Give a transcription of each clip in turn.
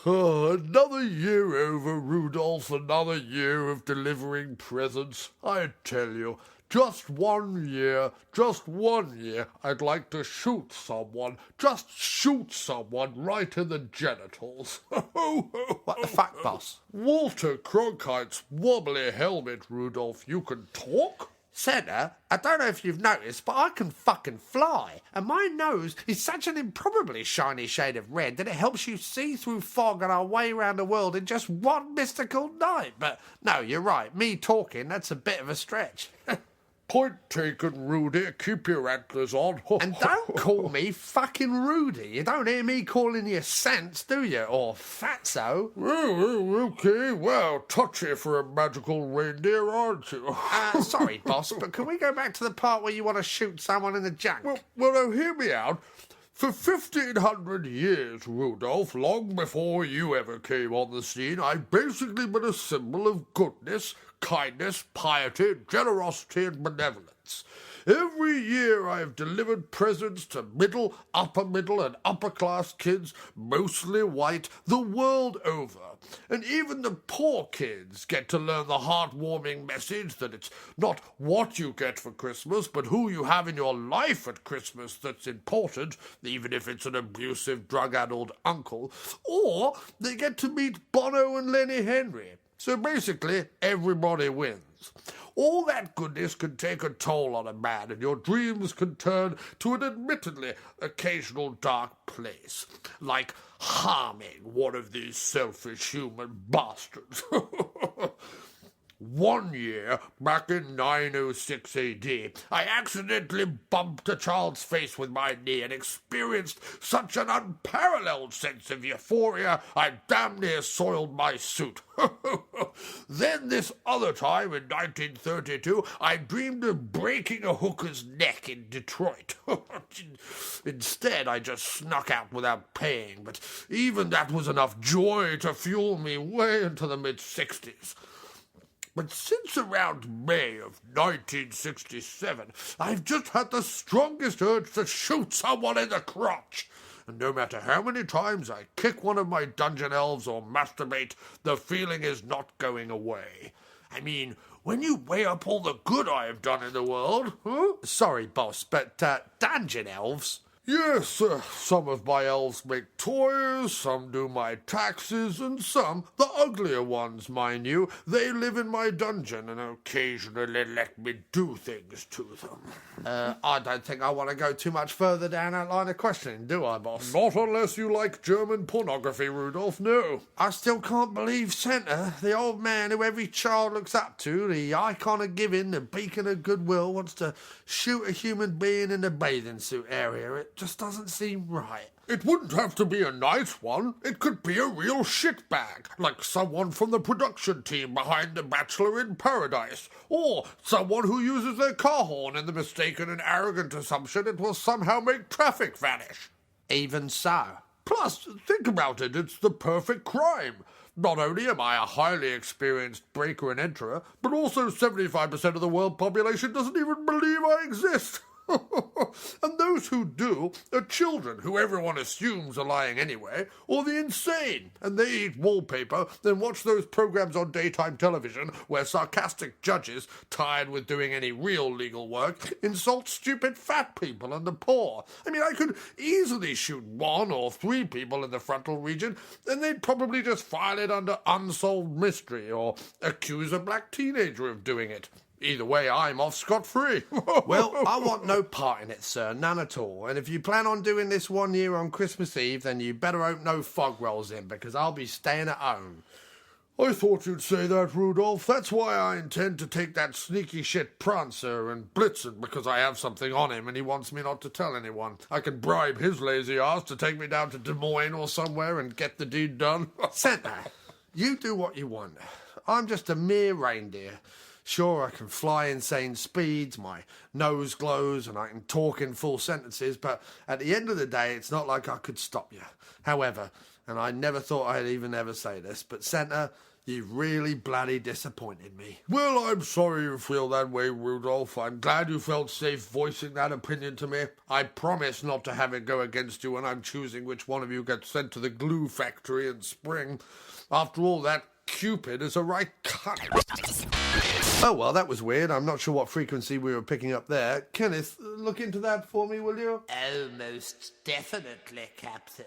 Another year over, Rudolph, another year of delivering presents. I tell you, just 1 year, I'd like to shoot someone, right in the genitals. What the fuck, boss? Walter Cronkite's wobbly helmet, Rudolph. You can talk? Santa, I don't know if you've noticed, but I can fucking fly. And my nose is such an improbably shiny shade of red that it helps you see through fog on our way round the world in just one mystical night. But no, you're right. Me talking, that's a bit of a stretch. Point taken, Rudy. Keep your antlers on. And don't call me fucking Rudy. You don't hear me calling you Sense, do you? Or Fatso. Okay. Well, touchy for a magical reindeer, aren't you? Sorry, boss, but can we go back to the part where you want to shoot someone in the junk? Well, now, hear me out. For 1,500 years, Rudolph, long before you ever came on the scene, I've basically been a symbol of goodness, kindness, piety, generosity, and benevolence. Every year I've delivered presents to middle, and upper-class kids, mostly white, the world over. And even the poor kids get to learn the heartwarming message that it's not what you get for Christmas, but who you have in your life at Christmas that's important, even if it's an abusive, drug-addled uncle. Or they get to meet Bono and Lenny Henry. So basically, everybody wins. All that goodness can take a toll on a man, and your dreams can turn to an admittedly occasional dark place, like harming one of these selfish human bastards. 1 year, back in 906 AD, I accidentally bumped a child's face with my knee and experienced such an unparalleled sense of euphoria, I damn near soiled my suit. Then this other time, in 1932, I dreamed of breaking a hooker's neck in Detroit. Instead, I just snuck out without paying, but even that was enough joy to fuel me way into the mid-60s. But since around May of 1967, I've just had the strongest urge to shoot someone in the crotch. And no matter how many times I kick one of my dungeon elves or masturbate, the feeling is not going away. I mean, when you weigh up all the good I have done in the world... Sorry, boss, but dungeon elves... Yes, some of my elves make toys, some do my taxes, and some, the uglier ones, mind you, they live in my dungeon and occasionally let me do things to them. I don't think I want to go too much further down that line of questioning, do I, boss? Not unless you like German pornography, Rudolph, no. I still can't believe Santa, the old man who every child looks up to, the icon of giving, the beacon of goodwill, wants to shoot a human being in the bathing suit area. It just doesn't seem right. It wouldn't have to be a nice one. It could be a real shitbag, like someone from the production team behind The Bachelor in Paradise, or someone who uses their car horn in the mistaken and arrogant assumption it will somehow make traffic vanish. Even so. Plus, think about it, it's the perfect crime. Not only am I a highly experienced breaker and enterer, but also 75% of the world population doesn't even believe I exist. And those who do are children who everyone assumes are lying anyway, or the insane, and they eat wallpaper, then watch those programs on daytime television where sarcastic judges, tired with doing any real legal work, insult stupid fat people and the poor. I mean, I could easily shoot 1 or 3 people in the frontal region, and they'd probably just file it under unsolved mystery, or accuse a black teenager of doing it. Either way, I'm off scot-free. Well, I want no part in it, sir, none at all. And if you plan on doing this 1 year on Christmas Eve, then you better hope no fog rolls in, because I'll be staying at home. I thought you'd say that, Rudolph. That's why I intend to take that sneaky shit Prancer and Blitzen, because I have something on him and he wants me not to tell anyone. I can bribe his lazy ass to take me down to Des Moines or somewhere and get the deed done. Santa, you do what you want. I'm just a mere reindeer. Sure, I can fly insane speeds, my nose glows, and I can talk in full sentences, but at the end of the day, it's not like I could stop you. However, and I never thought I'd even ever say this, but Santa, You've really bloody disappointed me. Well, I'm sorry you feel that way, Rudolph. I'm glad you felt safe voicing that opinion to me. I promise not to have it go against you when I'm choosing which one of you gets sent to the glue factory in spring. After all, that Cupid is a right cunt. Oh, well, that was weird. I'm not sure what frequency we were picking up there. Kenneth, look into that for me, will you? Oh, most definitely, Captain.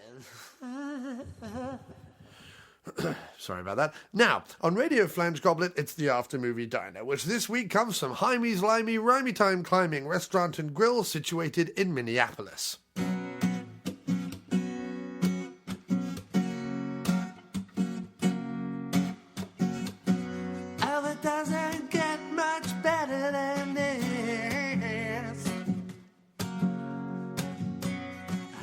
Sorry about that. Now, on Radio Flange Goblet, it's the After Movie Diner, which this week comes from Jaime's Limey Rhymey Time Climbing Restaurant and Grill situated in Minneapolis. Oh, it doesn't get much better than this.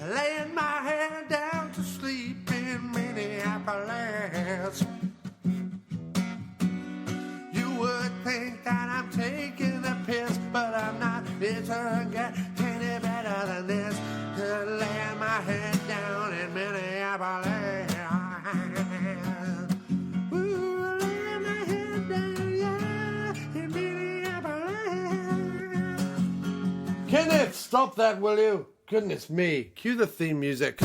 Laying my head down to sleep in Minneapolis. You would think that I'm taking the piss, but I'm not. It doesn't get any better than this. Laying my head down in Minneapolis. Ooh, laying my head down, yeah, in Minneapolis. Kenneth, stop that, will you? Goodness me. Cue the theme music.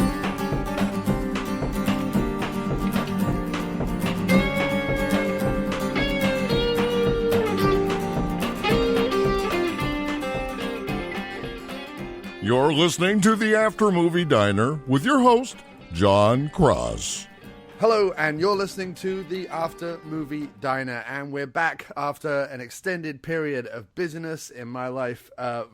You're listening to the After Movie Diner with your host, Jon Cross. Hello, and you're listening to the After Movie Diner, and we're back after an extended period of busyness in my life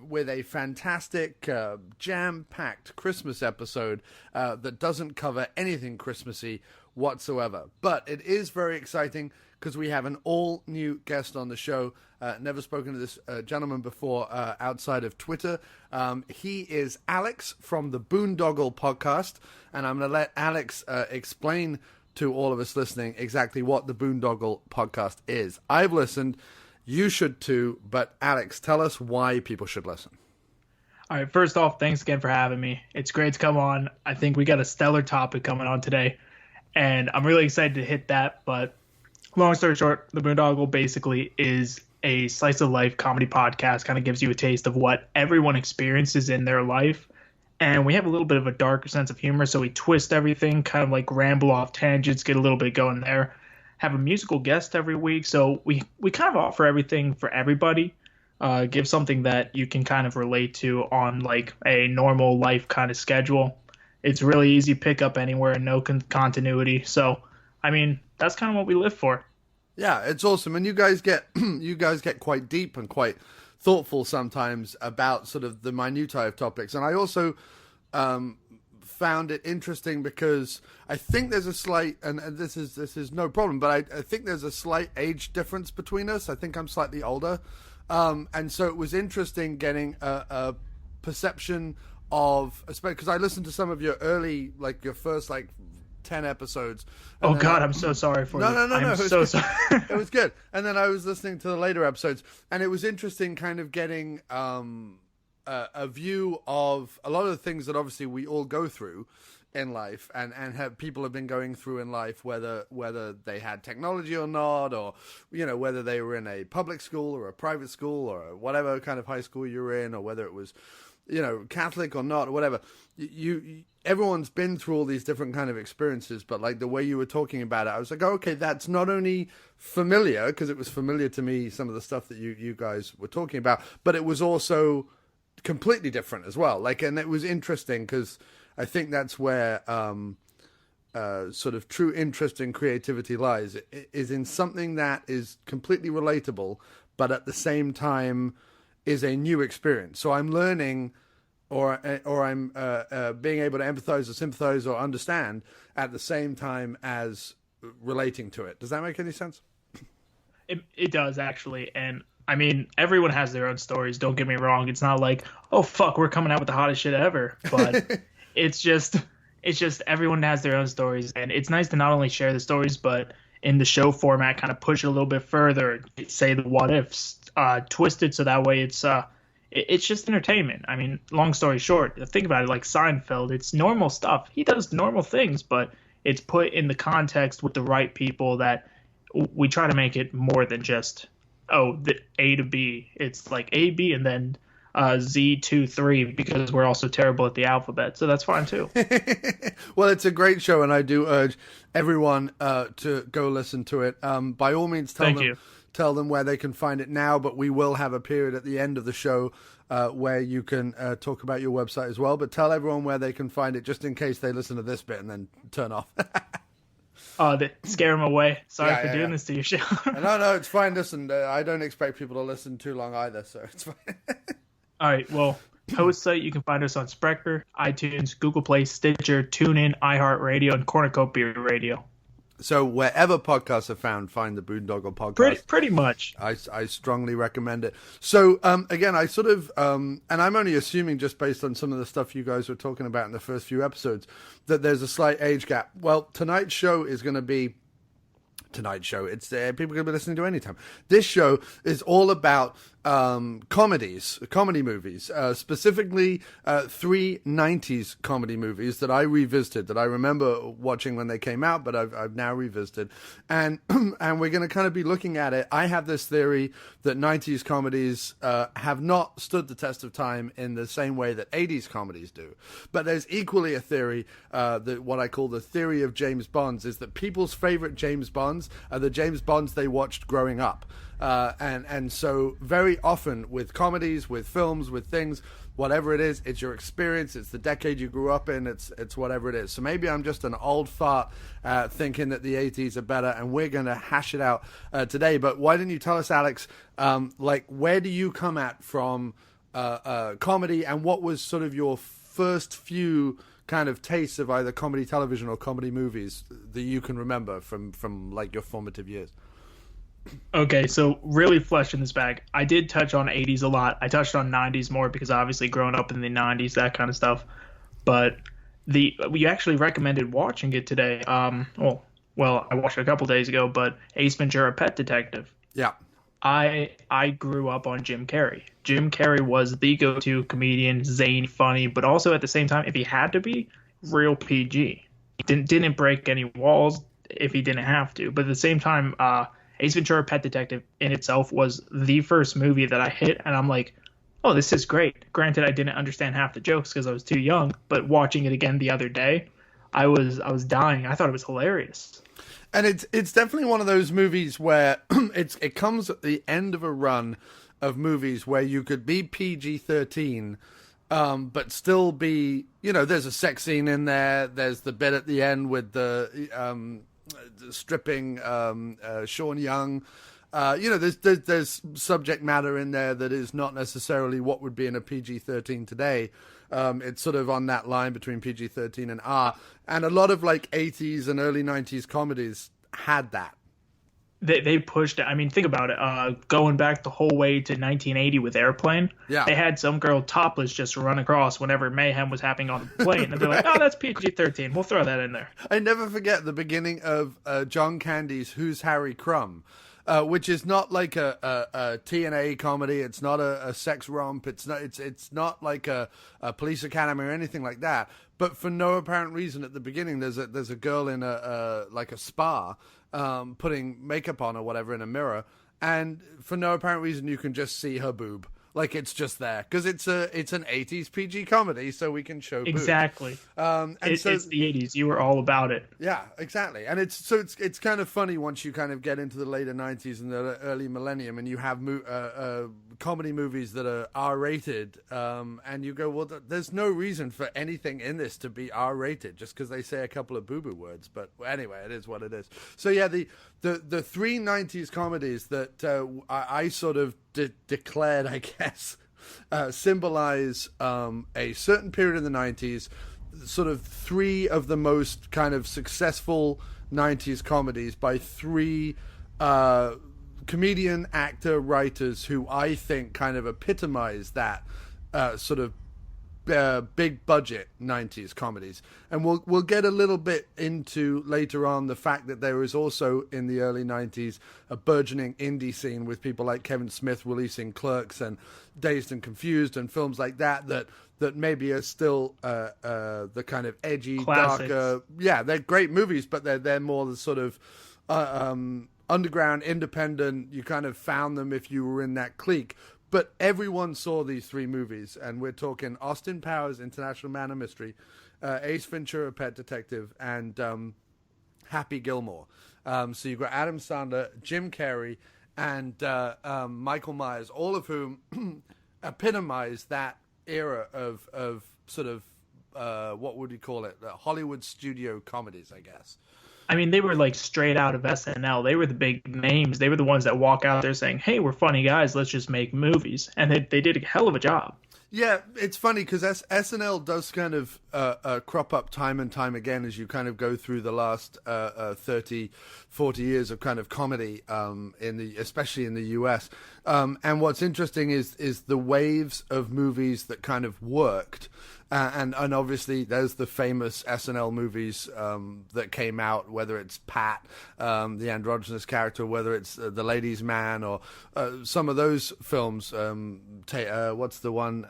with a fantastic, jam-packed Christmas episode that doesn't cover anything Christmassy whatsoever. But it is very exciting because we have an all-new guest on the show. Never spoken to this gentleman before outside of Twitter. He is Alex from the Boondoggle Podcast, and I'm going to let Alex explain to all of us listening exactly what the Boondoggle Podcast is. I've listened. You should too. But Alex, tell us why people should listen. All right, first off, thanks again for having me. It's great to come on. I think we got a stellar topic coming on today, and I'm really excited to hit that. But long story short, the Boondoggle basically is a slice of life comedy podcast. Kind of gives you a taste of what everyone experiences in their life. And we have a little bit of a darker sense of humor, so we twist everything, kind of like ramble off tangents, get a little bit going there. Have a musical guest every week, so we kind of offer everything for everybody. Give something that you can kind of relate to on like a normal life kind of schedule. It's really easy to pick up anywhere, no continuity. So, I mean, that's kind of what we live for. Yeah, it's awesome, and you guys get quite deep and quite thoughtful sometimes about sort of the minutiae of topics. And I also found it interesting because I think there's a slight, and this is no problem, but I think there's a slight age difference between us. I think I'm slightly older, and so it was interesting getting a perception of, because I listened to some of your early, like your first like 10 episodes. Oh God, I'm so sorry for you. No. I'm so sorry. It was good. And then I was listening to the later episodes, and it was interesting kind of getting a view of a lot of the things that obviously we all go through in life, and people have been going through in life, whether they had technology or not, or whether they were in a public school or a private school or whatever kind of high school you were in, or whether it was Catholic or not, or whatever. Everyone's been through all these different kind of experiences, but like the way you were talking about it, I was like, oh, okay, that's not only familiar, because it was familiar to me, some of the stuff that you guys were talking about, but it was also completely different as well. Like, and it was interesting because I think that's where sort of true interest and creativity lies, is in something that is completely relatable, but at the same time is a new experience. So I'm learning, or I'm being able to empathize or sympathize or understand at the same time as relating to it. Does that make any sense? It does, actually. And I mean, everyone has their own stories. Don't get me wrong. It's not like, oh, fuck, we're coming out with the hottest shit ever. But it's just everyone has their own stories. And it's nice to not only share the stories, but in the show format, kind of push it a little bit further, say the what ifs, twist it so that way it's just entertainment. I mean, long story short, think about it, like Seinfeld, it's normal stuff. He does normal things, but it's put in the context with the right people that we try to make it more than just the A to B. It's like A, B, and then Z 2, 3 because we're also terrible at the alphabet. So that's fine too. Well, it's a great show, and I do urge everyone to go listen to it. By all means, tell them where they can find it now, but we will have a period at the end of the show where you can talk about your website as well. But tell everyone where they can find it, just in case they listen to this bit and then turn off. Scare them away. Sorry for doing this to your show. No, it's fine. Listen, I don't expect people to listen too long either, so it's fine. All right, well, host site, you can find us on Spreaker, iTunes, Google Play, Stitcher, TuneIn, iHeartRadio, and Cornucopia Radio. So wherever podcasts are found, find the Boondoggle Podcast. Pretty much. I strongly recommend it. So, again, I sort of, and I'm only assuming just based on some of the stuff you guys were talking about in the first few episodes, that there's a slight age gap. Well, tonight's show is going to be It's people can be listening to anytime. This show is all about comedy movies, specifically 3 90s comedy movies that I revisited, that I remember watching when they came out, but I've now revisited. And and we're going to kind of be looking at it. I have this theory that 90s comedies have not stood the test of time in the same way that 80s comedies do. But there's equally a theory, that what I call the theory of James Bonds, is that people's favorite James Bonds are the James Bonds they watched growing up. And so very often with comedies, with films, with things, whatever it is, it's your experience, it's the decade you grew up in, it's whatever it is. So maybe I'm just an old fart thinking that the 80s are better, and we're going to hash it out today. But why didn't you tell us, Alex, where do you come at from comedy, and what was sort of your first few kind of tastes of either comedy television or comedy movies that you can remember from like your formative years? Okay, so really fleshing this bag. I did touch on 80s a lot. I touched on 90s more because obviously growing up in the 90s, that kind of stuff. But we actually recommended watching it today. Well, I watched it a couple days ago, but Ace Ventura: Pet Detective. Yeah. I grew up on Jim Carrey. Jim Carrey was the go-to comedian, zany, funny, but also at the same time, if he had to be, real PG. Didn't break any walls if he didn't have to. But at the same time, Ace Ventura: Pet Detective in itself was the first movie that I hit, and I'm like, oh, this is great. Granted, I didn't understand half the jokes because I was too young, but watching it again the other day, I was dying. I thought it was hilarious. And it's definitely one of those movies where it comes at the end of a run of movies where you could be PG-13, but still be, there's a sex scene in there. There's the bit at the end with the stripping Sean Young. There's subject matter in there that is not necessarily what would be in a PG-13 today. It's sort of on that line between PG-13 and R. And a lot of like 80s and early 90s comedies had that. They pushed it. I mean, think about it. Going back the whole way to 1980 with Airplane, they had some girl topless just run across whenever mayhem was happening on the plane. And they're like, oh, that's PG-13. We'll throw that in there. I never forget the beginning of John Candy's Who's Harry Crumb, which is not like a T&A comedy. It's not a sex romp. It's not like a police academy or anything like that. But for no apparent reason at the beginning, there's a girl in a spa, putting makeup on or whatever in a mirror, and for no apparent reason you can just see her boob. Like, it's just there because it's an 80s PG comedy, so we can show boobs. Exactly. It's the 80s. You were all about it. Yeah, exactly. And it's kind of funny once you kind of get into the later 90s and the early millennium, and you have comedy movies that are R-rated, and you go, well, there's no reason for anything in this to be R-rated just because they say a couple of boo-boo words. But anyway, it is what it is. So yeah, the 3 90s comedies that I sort of declared, I guess, symbolize a certain period in the 90s, sort of 3 of the most kind of successful 90s comedies by 3 comedian, actor, writers who I think kind of epitomize that sort of big budget 90s comedies. And we'll get a little bit into later on the fact that there was also in the early 90s a burgeoning indie scene with people like Kevin Smith releasing Clerks and Dazed and Confused and films like that maybe are still the kind of edgy, classics. Darker. Yeah, they're great movies, but they're more the sort of underground, independent. You kind of found them if you were in that clique. But everyone saw these three movies, and we're talking Austin Powers, International Man of Mystery, Ace Ventura, Pet Detective, and Happy Gilmore. So you've got Adam Sandler, Jim Carrey, and Michael Myers, all of whom epitomize that era of sort of, what would you call it? Hollywood studio comedies, I guess. I mean, they were like straight out of SNL. They were the big names. They were the ones that walk out there saying, hey, we're funny guys. Let's just make movies. And they did a hell of a job. Yeah, it's funny because SNL does kind of crop up time and time again as you kind of go through the last 30, 40 years of kind of comedy, especially in the US. And what's interesting is the waves of movies that kind of worked. And obviously there's the famous SNL movies that came out, whether it's Pat, the androgynous character, whether it's The Ladies' Man, or some of those films. What's the one?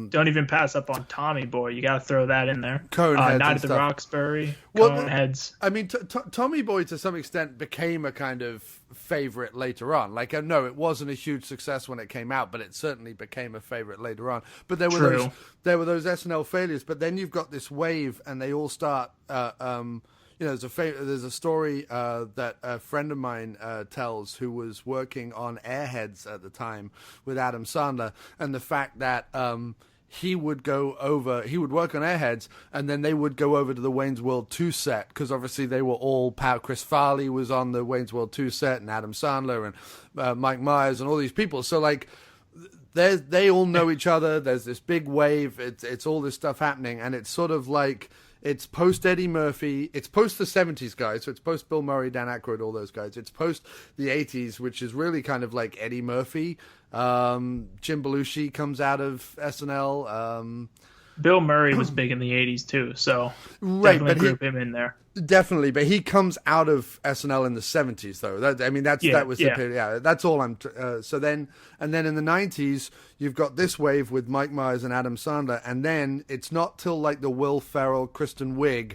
Don't even pass up on Tommy Boy. You got to throw that in there. Coneheads Night and at the stuff. Roxbury, Well, Coneheads. I mean, Tommy Boy to some extent became a kind of favorite later on. Like, no, it wasn't a huge success when it came out, but it certainly became a favorite later on. But there were those SNL failures. But then you've got this wave, and they all start. There's a story that a friend of mine tells, who was working on Airheads at the time with Adam Sandler, and the fact that he would work on Airheads, and then they would go over to the Wayne's World 2 set, because obviously they were all Chris Farley was on the Wayne's World 2 set, and Adam Sandler and Mike Myers and all these people. So like, they all know each other. There's this big wave. It's all this stuff happening, and it's sort of like, it's post Eddie Murphy. It's post the 70s guys. So it's post Bill Murray, Dan Aykroyd, all those guys. It's post the 80s, which is really kind of like Eddie Murphy. Jim Belushi comes out of SNL. Bill Murray was big in the 80s too, so definitely group him in there. Definitely, but he comes out of SNL in the 70s, though. That's all I'm. So then in the 90s, you've got this wave with Mike Myers and Adam Sandler, and then it's not till like the Will Ferrell, Kristen Wiig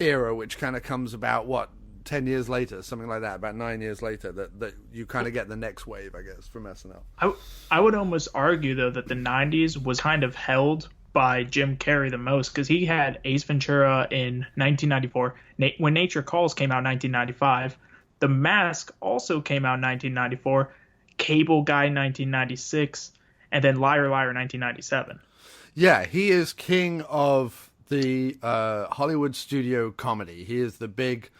era, which kind of comes about 10 years later, something like that, about 9 years later, that you kind of get the next wave, I guess, from SNL. I would almost argue though that the 90s was kind of held by Jim Carrey the most, because he had Ace Ventura in 1994. When Nature Calls came out in 1995. The Mask also came out in 1994. Cable Guy 1996. And then Liar Liar 1997. Yeah, he is king of the Hollywood studio comedy. He is the big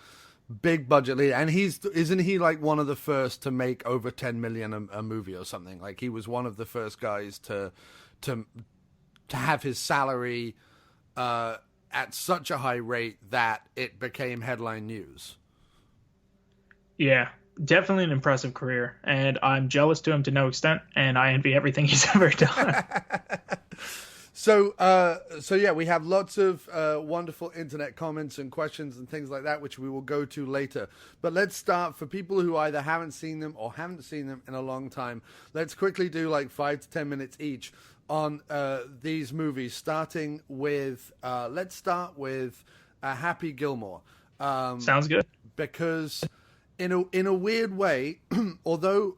budget leader, and isn't he like one of the first to make over 10 million a movie or something? Like, he was one of the first guys to have his salary at such a high rate that it became headline news. Yeah, definitely an impressive career, and I'm jealous to him to no extent, and I envy everything he's ever done. So yeah, we have lots of wonderful internet comments and questions and things like that, which we will go to later. But let's start, for people who either haven't seen them or haven't seen them in a long time, let's quickly do like 5 to 10 minutes each on these movies, starting with let's start with Happy Gilmore. Sounds good. Because in a weird way, although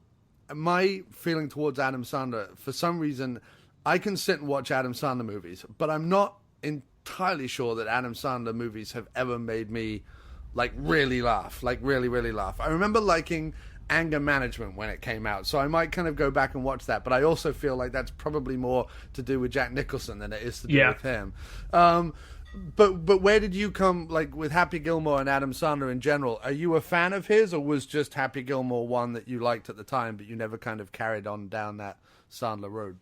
my feeling towards Adam Sandler, for some reason, I can sit and watch Adam Sandler movies, but I'm not entirely sure that Adam Sandler movies have ever made me like really laugh, like really, really laugh. I remember liking Anger Management when it came out, so I might kind of go back and watch that, but I also feel like that's probably more to do with Jack Nicholson than it is to do with him. But where did you come, like, with Happy Gilmore and Adam Sandler in general? Are you a fan of his, or was just Happy Gilmore one that you liked at the time, but you never kind of carried on down that Sandler road?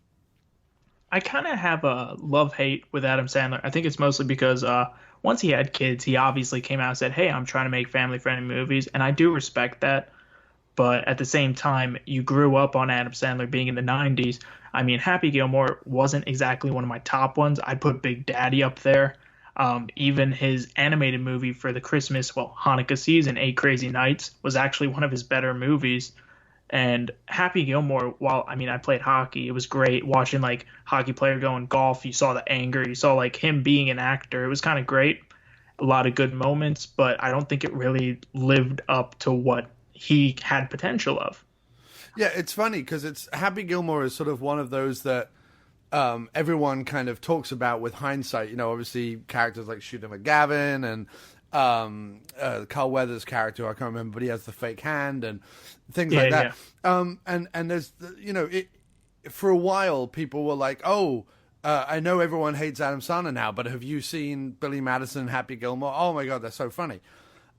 I kind of have a love-hate with Adam Sandler. I think it's mostly because once he had kids, he obviously came out and said, hey, I'm trying to make family-friendly movies, and I do respect that. But at the same time, you grew up on Adam Sandler being in the 90s. I mean, Happy Gilmore wasn't exactly one of my top ones. I'd put Big Daddy up there. Even his animated movie for the Hanukkah season, 8 Crazy Nights, was actually one of his better movies. And Happy Gilmore, I played hockey. It was great watching like hockey player going golf. You saw the anger. You saw like him being an actor. It was kind of great. A lot of good moments, but I don't think it really lived up to what he had potential of. Yeah, it's funny because Happy Gilmore is sort of one of those that everyone kind of talks about with hindsight. You know, obviously characters like Shooter McGavin and Carl Weathers' character, I can't remember, but he has the fake hand and things like that. Yeah. And there's, you know, for a while people were like, I know everyone hates Adam Sandler now, but have you seen Billy Madison and Happy Gilmore? Oh my God, they're so funny.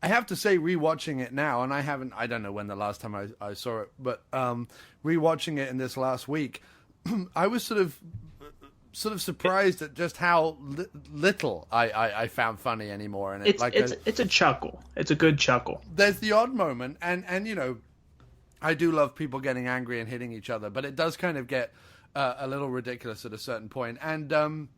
I have to say, rewatching it now, and I don't know when the last time I saw it, but rewatching it in this last week, I was sort of surprised at just how little I found funny anymore. And it's a chuckle. It's a good chuckle. There's the odd moment, and you know, I do love people getting angry and hitting each other, but it does kind of get a little ridiculous at a certain point. And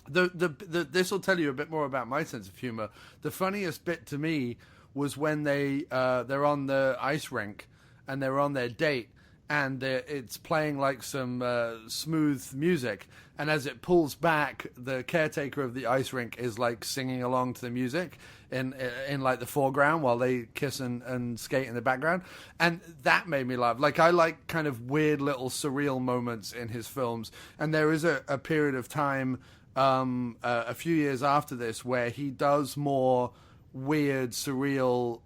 this will tell you a bit more about my sense of humor. The funniest bit to me was when they're on the ice rink and they're on their date, and it's playing like some smooth music, and as it pulls back, the caretaker of the ice rink is like singing along to the music in like the foreground while they kiss and skate in the background, and that made me laugh. Like, I like kind of weird little surreal moments in his films, and there is a period of time a few years after this where he does more weird, surreal,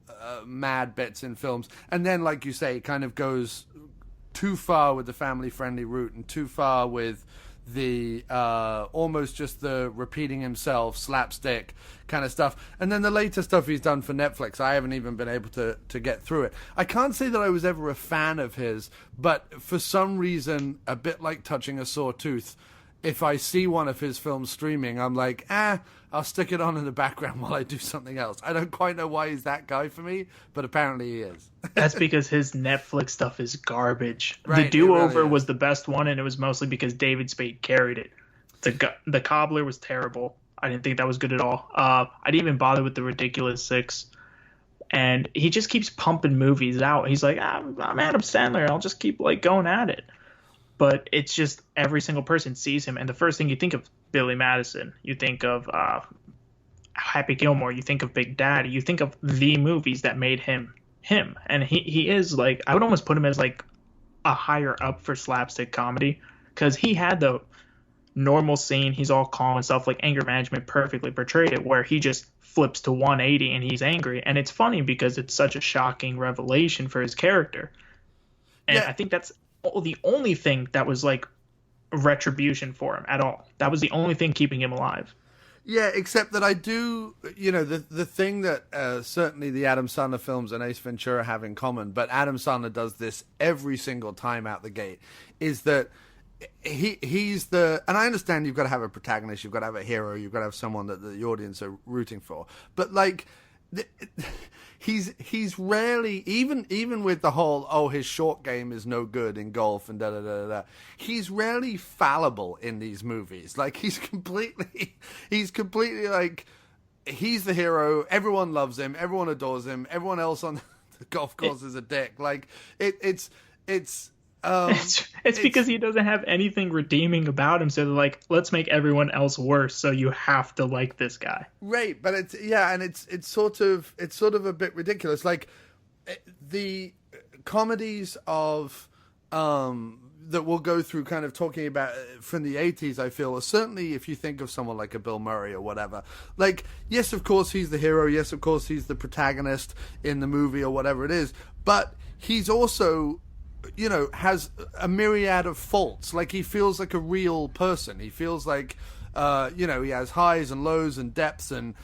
mad bits in films, and then, like you say, kind of goes too far with the family-friendly route and too far with the almost just the repeating himself, slapstick kind of stuff. And then the later stuff he's done for Netflix, I haven't even been able to get through it. I can't say that I was ever a fan of his, but for some reason, a bit like touching a sore tooth, if I see one of his films streaming, I'm like, I'll stick it on in the background while I do something else. I don't quite know why he's that guy for me, but apparently he is. That's because his Netflix stuff is garbage. Right, the Do-Over was the best one, and it was mostly because David Spade carried it. The Cobbler was terrible. I didn't think that was good at all. I didn't even bother with The Ridiculous Six. And he just keeps pumping movies out. He's like, I'm Adam Sandler. I'll just keep like going at it. But it's just every single person sees him, and the first thing you think of Billy Madison, you think of Happy Gilmore, you think of Big Daddy, you think of the movies that made him him. And he is like, I would almost put him as like a higher up for slapstick comedy, because he had the normal scene, he's all calm and stuff, like Anger Management perfectly portrayed it, where he just flips to 180 and he's angry, and it's funny because it's such a shocking revelation for his character. And I think that's the only thing that was like retribution for him at all. That was the only thing keeping him alive. Yeah, except that I do, you know, the thing that certainly the Adam Sandler films and Ace Ventura have in common, but Adam Sandler does this every single time out the gate, is that he's the, and I understand you've got to have a protagonist, you've got to have a hero, you've got to have someone that the audience are rooting for, but like, he's rarely, even with the whole his short game is no good in golf and da, he's rarely fallible in these movies. Like, he's completely like, he's the hero, everyone loves him, everyone adores him, everyone else on the golf course is a dick. Like, it's because he doesn't have anything redeeming about him, so they're like, let's make everyone else worse, so you have to like this guy. Right, but it's sort of a bit ridiculous. Like, the comedies of that we'll go through kind of talking about from the 80s, I feel, or certainly if you think of someone like a Bill Murray or whatever, like, yes, of course he's the hero, yes, of course he's the protagonist in the movie or whatever it is, but he's also, you know, has a myriad of faults. Like, he feels like a real person. He feels like, you know, he has highs and lows and depths and,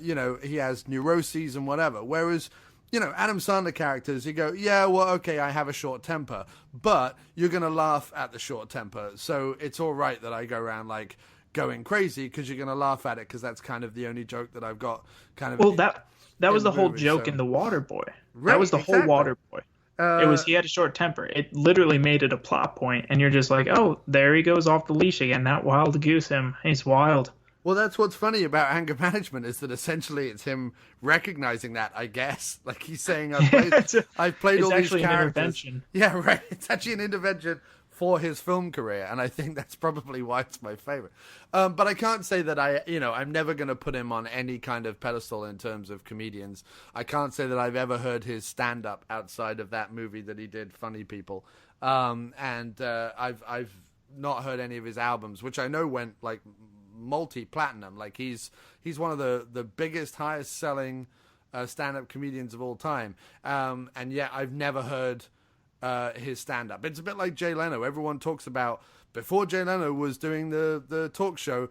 you know, he has neuroses and whatever. Whereas, you know, Adam Sandler characters, you go, yeah, well, okay, I have a short temper, but you're going to laugh at the short temper. So it's all right that I go around, like, going crazy, because you're going to laugh at it, because that's kind of the only joke that I've got kind of. Well, that was the whole joke in The Waterboy. Right, that was the exactly. whole Waterboy. He had a short temper. It literally made it a plot point, and you're just like, oh, there he goes off the leash again. That wild goose him. He's wild. Well, that's what's funny about Anger Management, is that essentially it's him recognizing that, I guess. Like, he's saying, I've played all these characters. An intervention. Yeah, right. It's actually an intervention for his film career, and I think that's probably why it's my favorite. But I can't say that I'm never going to put him on any kind of pedestal in terms of comedians. I can't say that I've ever heard his stand-up outside of that movie that he did, Funny People. I've not heard any of his albums, which I know went like multi-platinum. Like he's one of the biggest, highest selling stand-up comedians of all time. And yet I've never heard his stand-up. It's a bit like Jay Leno. Everyone talks about, before Jay Leno was doing the talk show,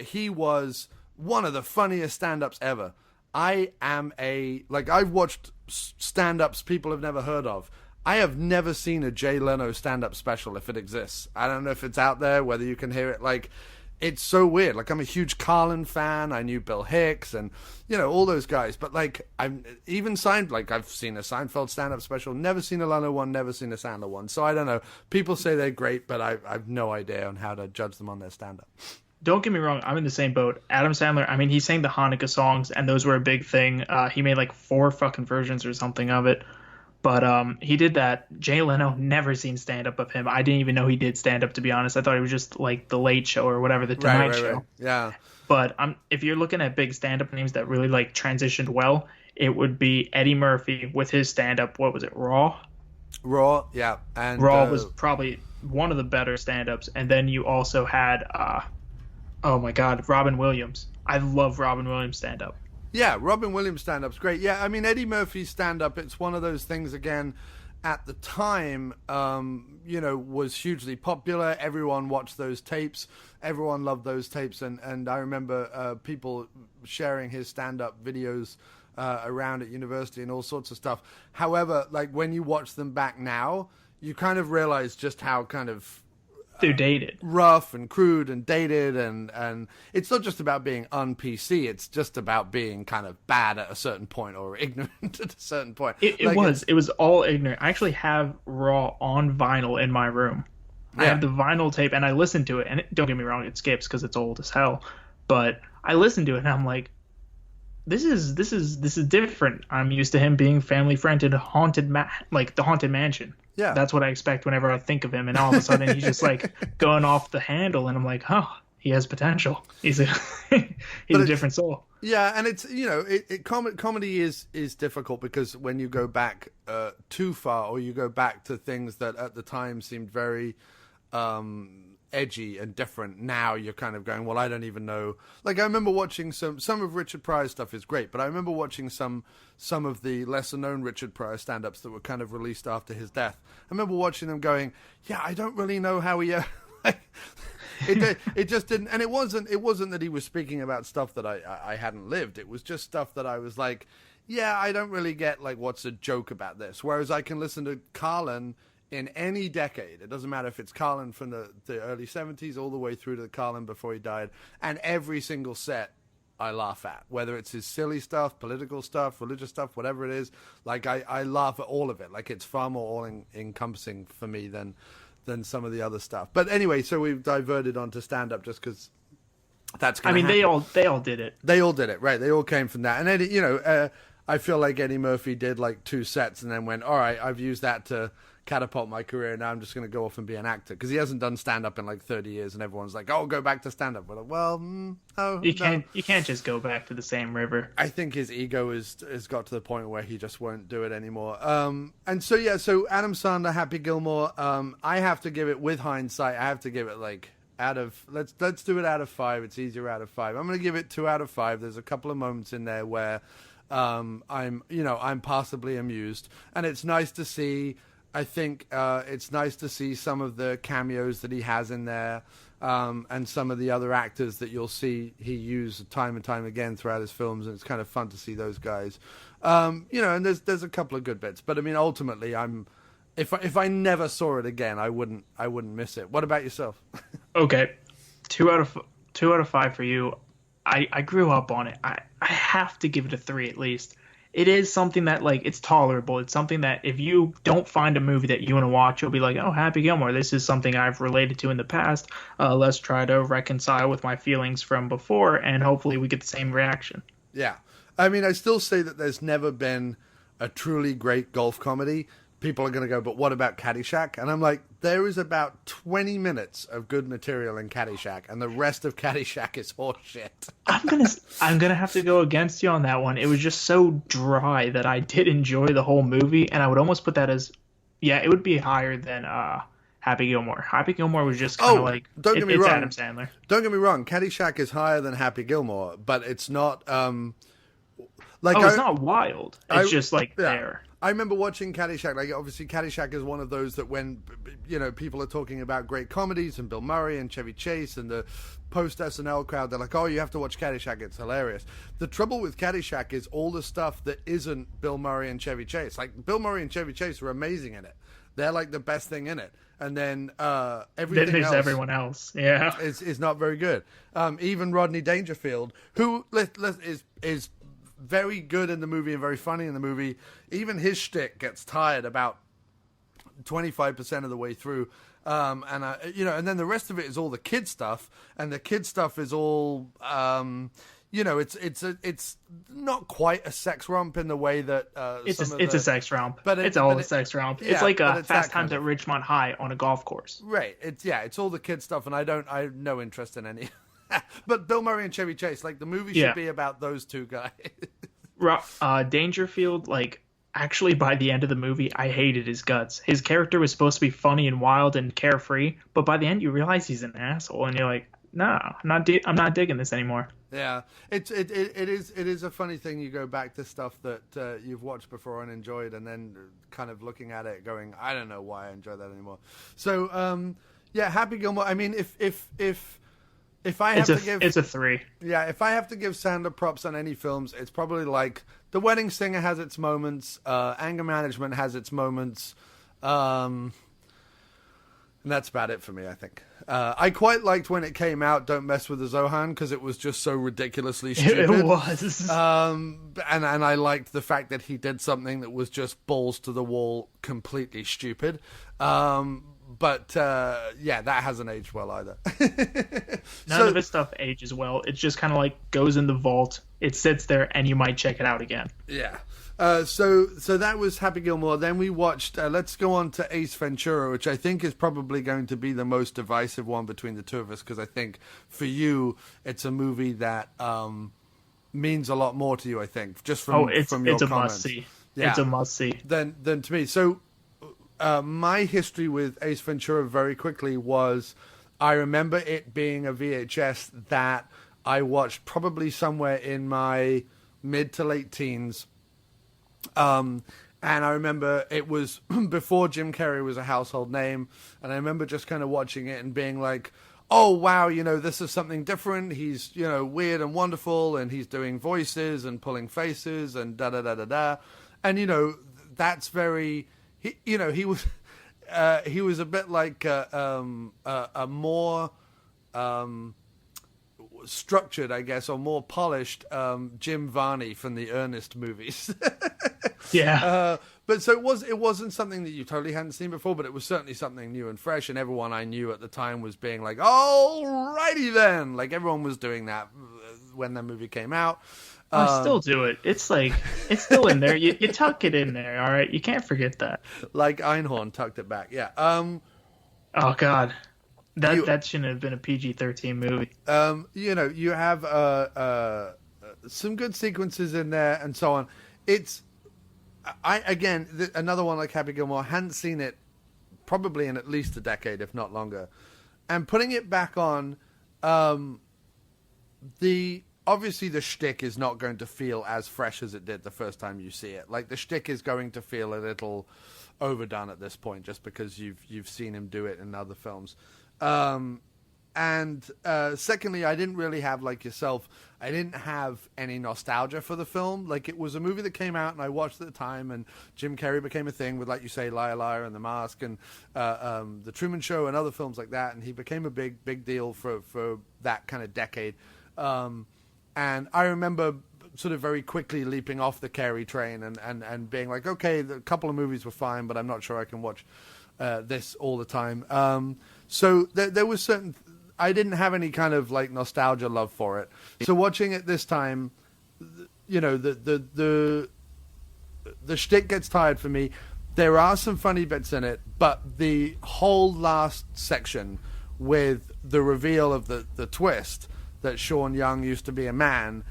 he was one of the funniest stand-ups ever. I've watched stand-ups people have never heard of. I have never seen a Jay Leno stand-up special, if it exists. I don't know if it's out there, whether you can hear it. Like, it's so weird. Like, I'm a huge Carlin fan. I knew Bill Hicks and, all those guys. But, like, I've seen a Seinfeld stand-up special, never seen a Leno one, never seen a Sandler one. So I don't know. People say they're great, but I've no idea on how to judge them on their stand-up. Don't get me wrong, I'm in the same boat. Adam Sandler, I mean, he sang the Hanukkah songs, and those were a big thing. He made, like, 4 fucking versions or something of it. But he did that. Jay Leno, never seen stand-up of him. I didn't even know he did stand-up, to be honest. I thought he was just like The Late Show or whatever, The Tonight Show. Right. Yeah. But if you're looking at big stand-up names that really like transitioned well, it would be Eddie Murphy with his stand-up. What was it, Raw? Raw, yeah. And Raw was probably one of the better stand-ups. And then you also had, oh my God, Robin Williams. I love Robin Williams stand-up. Yeah, Robin Williams stand-up's great. Yeah, I mean, Eddie Murphy's stand-up, it's one of those things, again, at the time, was hugely popular. Everyone watched those tapes. Everyone loved those tapes. And I remember people sharing his stand-up videos around at university and all sorts of stuff. However, like, when you watch them back now, you kind of realize just how kind of they're dated, rough and crude and dated, and it's not just about being un-PC, it's just about being kind of bad at a certain point or ignorant at a certain point. It was all ignorant. I actually have Raw on vinyl in my room. Yeah. I have the vinyl tape and I listened to it, and don't get me wrong, it skips because it's old as hell, but I listened to it and I'm like, this is different. I'm used to him being family friendly, the Haunted Mansion. Yeah, that's what I expect whenever I think of him, and all of a sudden he's just like going off the handle, and I'm like, oh, he has potential. He's a different soul. Yeah, and it's comedy is difficult because when you go back too far, or you go back to things that at the time seemed very edgy and different, now you're kind of going, well, I don't even know. Like, I remember watching some of Richard Pryor's stuff is great, but I remember watching some of the lesser known Richard Pryor stand-ups that were kind of released after his death. I remember watching them going, yeah, I don't really know how he it just didn't, and it wasn't that he was speaking about stuff that I hadn't lived. It was just stuff that I was like, yeah, I don't really get, like, what's a joke about this. Whereas I can listen to Carlin in any decade. It doesn't matter if it's Carlin from the early 70s all the way through to Carlin before he died, and every single set I laugh at, whether it's his silly stuff, political stuff, religious stuff, whatever it is. Like, I laugh at all of it. Like, it's far more all-encompassing for me than some of the other stuff. But anyway, so we've diverted onto stand-up just because that's going to happen. They all did it. They all did it, right. They all came from that. And Eddie, I feel like Eddie Murphy did like 2 sets and then went, all right, I've used that to catapult my career, now I'm just going to go off and be an actor, because he hasn't done stand-up in like 30 years, and everyone's like, oh, go back to stand-up. We're like, well, no. You can't just go back to the same river. I think his ego has got to the point where he just won't do it anymore. And so Adam Sandler, Happy Gilmore, I have to give it, with hindsight, I have to give it like let's do it out of 5. It's easier out of 5. I'm going to give it 2 out of 5. There's a couple of moments in there where I'm passably amused, and it's nice to see. I think it's nice to see some of the cameos that he has in there, and some of the other actors that you'll see he used time and time again throughout his films, and it's kind of fun to see those guys. And there's a couple of good bits, but I mean, ultimately, if I never saw it again, I wouldn't miss it. What about yourself? Okay, 2 out of 5 for you. I grew up on it. I have to give it a 3 at least. It is something that, like, it's tolerable. It's something that if you don't find a movie that you want to watch, you'll be like, oh, Happy Gilmore, this is something I've related to in the past. Let's try to reconcile with my feelings from before, and hopefully we get the same reaction. Yeah. I mean, I still say that there's never been a truly great golf comedy. people are going to go, but what about Caddyshack? And I'm like, there is about 20 minutes of good material in Caddyshack, and the rest of Caddyshack is horseshit. I'm gonna have to go against you on that one. It was just so dry that I did enjoy the whole movie, and I would almost put that as, yeah, it would be higher than Happy Gilmore. Happy Gilmore was just kind of like, don't get me it's wrong. Adam Sandler. Don't get me wrong. Caddyshack is higher than Happy Gilmore, but it's not it's not wild. It's just like there. I remember watching Caddyshack. Like, obviously, Caddyshack is one of those that when, people are talking about great comedies and Bill Murray and Chevy Chase and the post-SNL crowd, they're like, oh, you have to watch Caddyshack. It's hilarious. The trouble with Caddyshack is all the stuff that isn't Bill Murray and Chevy Chase. Like, Bill Murray and Chevy Chase are amazing in it. They're, like, the best thing in it. And then everything else... everyone else, yeah. Is not very good. Even Rodney Dangerfield, who is very good in the movie and very funny in the movie, even his shtick gets tired about 25% of the way through. And then the rest of it is all the kid stuff, and the kid stuff is all, it's not quite a sex romp in the way that it's a sex romp, but it's a sex romp. Yeah, it's like it's Fast Times at Ridgemont High on a golf course. Right. It's all the kid stuff, and I have no interest in any. But Bill Murray and Chevy Chase, like, the movie should be about those two guys. Dangerfield, like, actually by the end of the movie, I hated his guts. His character was supposed to be funny and wild and carefree, but by the end you realize he's an asshole, and you're like, no, I'm not digging this anymore. Yeah, it is a funny thing. You go back to stuff that you've watched before and enjoyed, and then kind of looking at it, going, I don't know why I enjoy that anymore. So, Happy Gilmore. I mean, if I have to give... It's a 3. Yeah, if I have to give Sandler props on any films, it's probably like The Wedding Singer has its moments, Anger Management has its moments, and that's about it for me, I think. I quite liked when it came out, Don't Mess with the Zohan, because it was just so ridiculously stupid. It was. And I liked the fact that he did something that was just balls to the wall, completely stupid. But that hasn't aged well either. None of his stuff ages well. It just kind of like goes in the vault. It sits there, and you might check it out again. Yeah. So that was Happy Gilmore. Then we watched. Let's go on to Ace Ventura, which I think is probably going to be the most divisive one between the two of us, because I think for you it's a movie that means a lot more to you. I think just from your comments. It's a must see. Yeah. It's a must see. Than to me. So. My history with Ace Ventura very quickly was, I remember it being a VHS that I watched probably somewhere in my mid to late teens. And I remember it was before Jim Carrey was a household name. And I remember just kind of watching it and being like, oh, wow, this is something different. He's, weird and wonderful, and he's doing voices and pulling faces and da-da-da-da-da. And, that's very... He was a bit like a more structured, I guess, or more polished Jim Varney from the Ernest movies. Yeah. But so it wasn't something that you totally hadn't seen before, but it was certainly something new and fresh, and everyone I knew at the time was being like, alrighty then. Like, everyone was doing that when that movie came out. I still do it. It's like, it's still in there. You tuck it in there, all right? You can't forget that. Like Einhorn tucked it back, yeah. Oh, God. That shouldn't have been a PG-13 movie. You have some good sequences in there and so on. It's... another one like Happy Gilmore, hadn't seen it probably in at least a decade, if not longer. And putting it back on, obviously the shtick is not going to feel as fresh as it did the first time you see it. Like, the shtick is going to feel a little overdone at this point, just because you've seen him do it in other films. Secondly, I didn't really have, like yourself, I didn't have any nostalgia for the film. Like, it was a movie that came out and I watched at the time, and Jim Carrey became a thing with, like you say, Liar Liar and The Mask and The Truman Show and other films like that, and he became a big deal for that kind of decade. And I remember sort of very quickly leaping off the Carey train and being like, okay, a couple of movies were fine, but I'm not sure I can watch this all the time. So there was certain... I didn't have any kind of like nostalgia love for it. So watching it this time, the shtick gets tired for me. There are some funny bits in it, but the whole last section with the reveal of the twist that Sean Young used to be a man,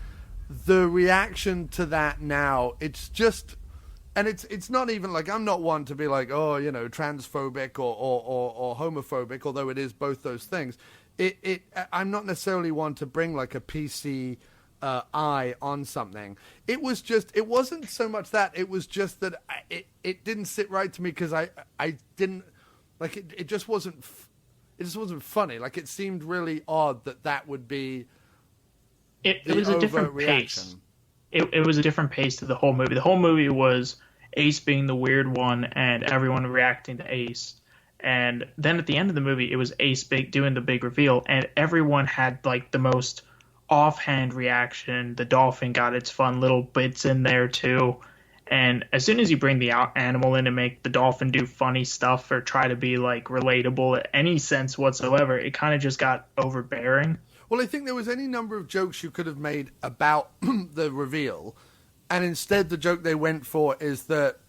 the reaction to that now, it's just, and it's not even like, I'm not one to be like, oh, you know, transphobic or homophobic, although it is both those things. I'm not necessarily one to bring like a PC eye on something. It wasn't so much that, it was just that it didn't sit right to me because I didn't, like, it just wasn't funny. Like, it seemed really odd that would be it was a different pace. It was a different pace to the whole movie. The whole movie was Ace being the weird one and everyone reacting to Ace. And then at the end of the movie, it was Ace doing the big reveal, and everyone had like the most offhand reaction. The dolphin got its fun little bits in there too. And as soon as you bring the animal in and make the dolphin do funny stuff or try to be like relatable at any sense whatsoever, it kind of just got overbearing. Well, I think there was any number of jokes you could have made about the reveal, and instead the joke they went for is that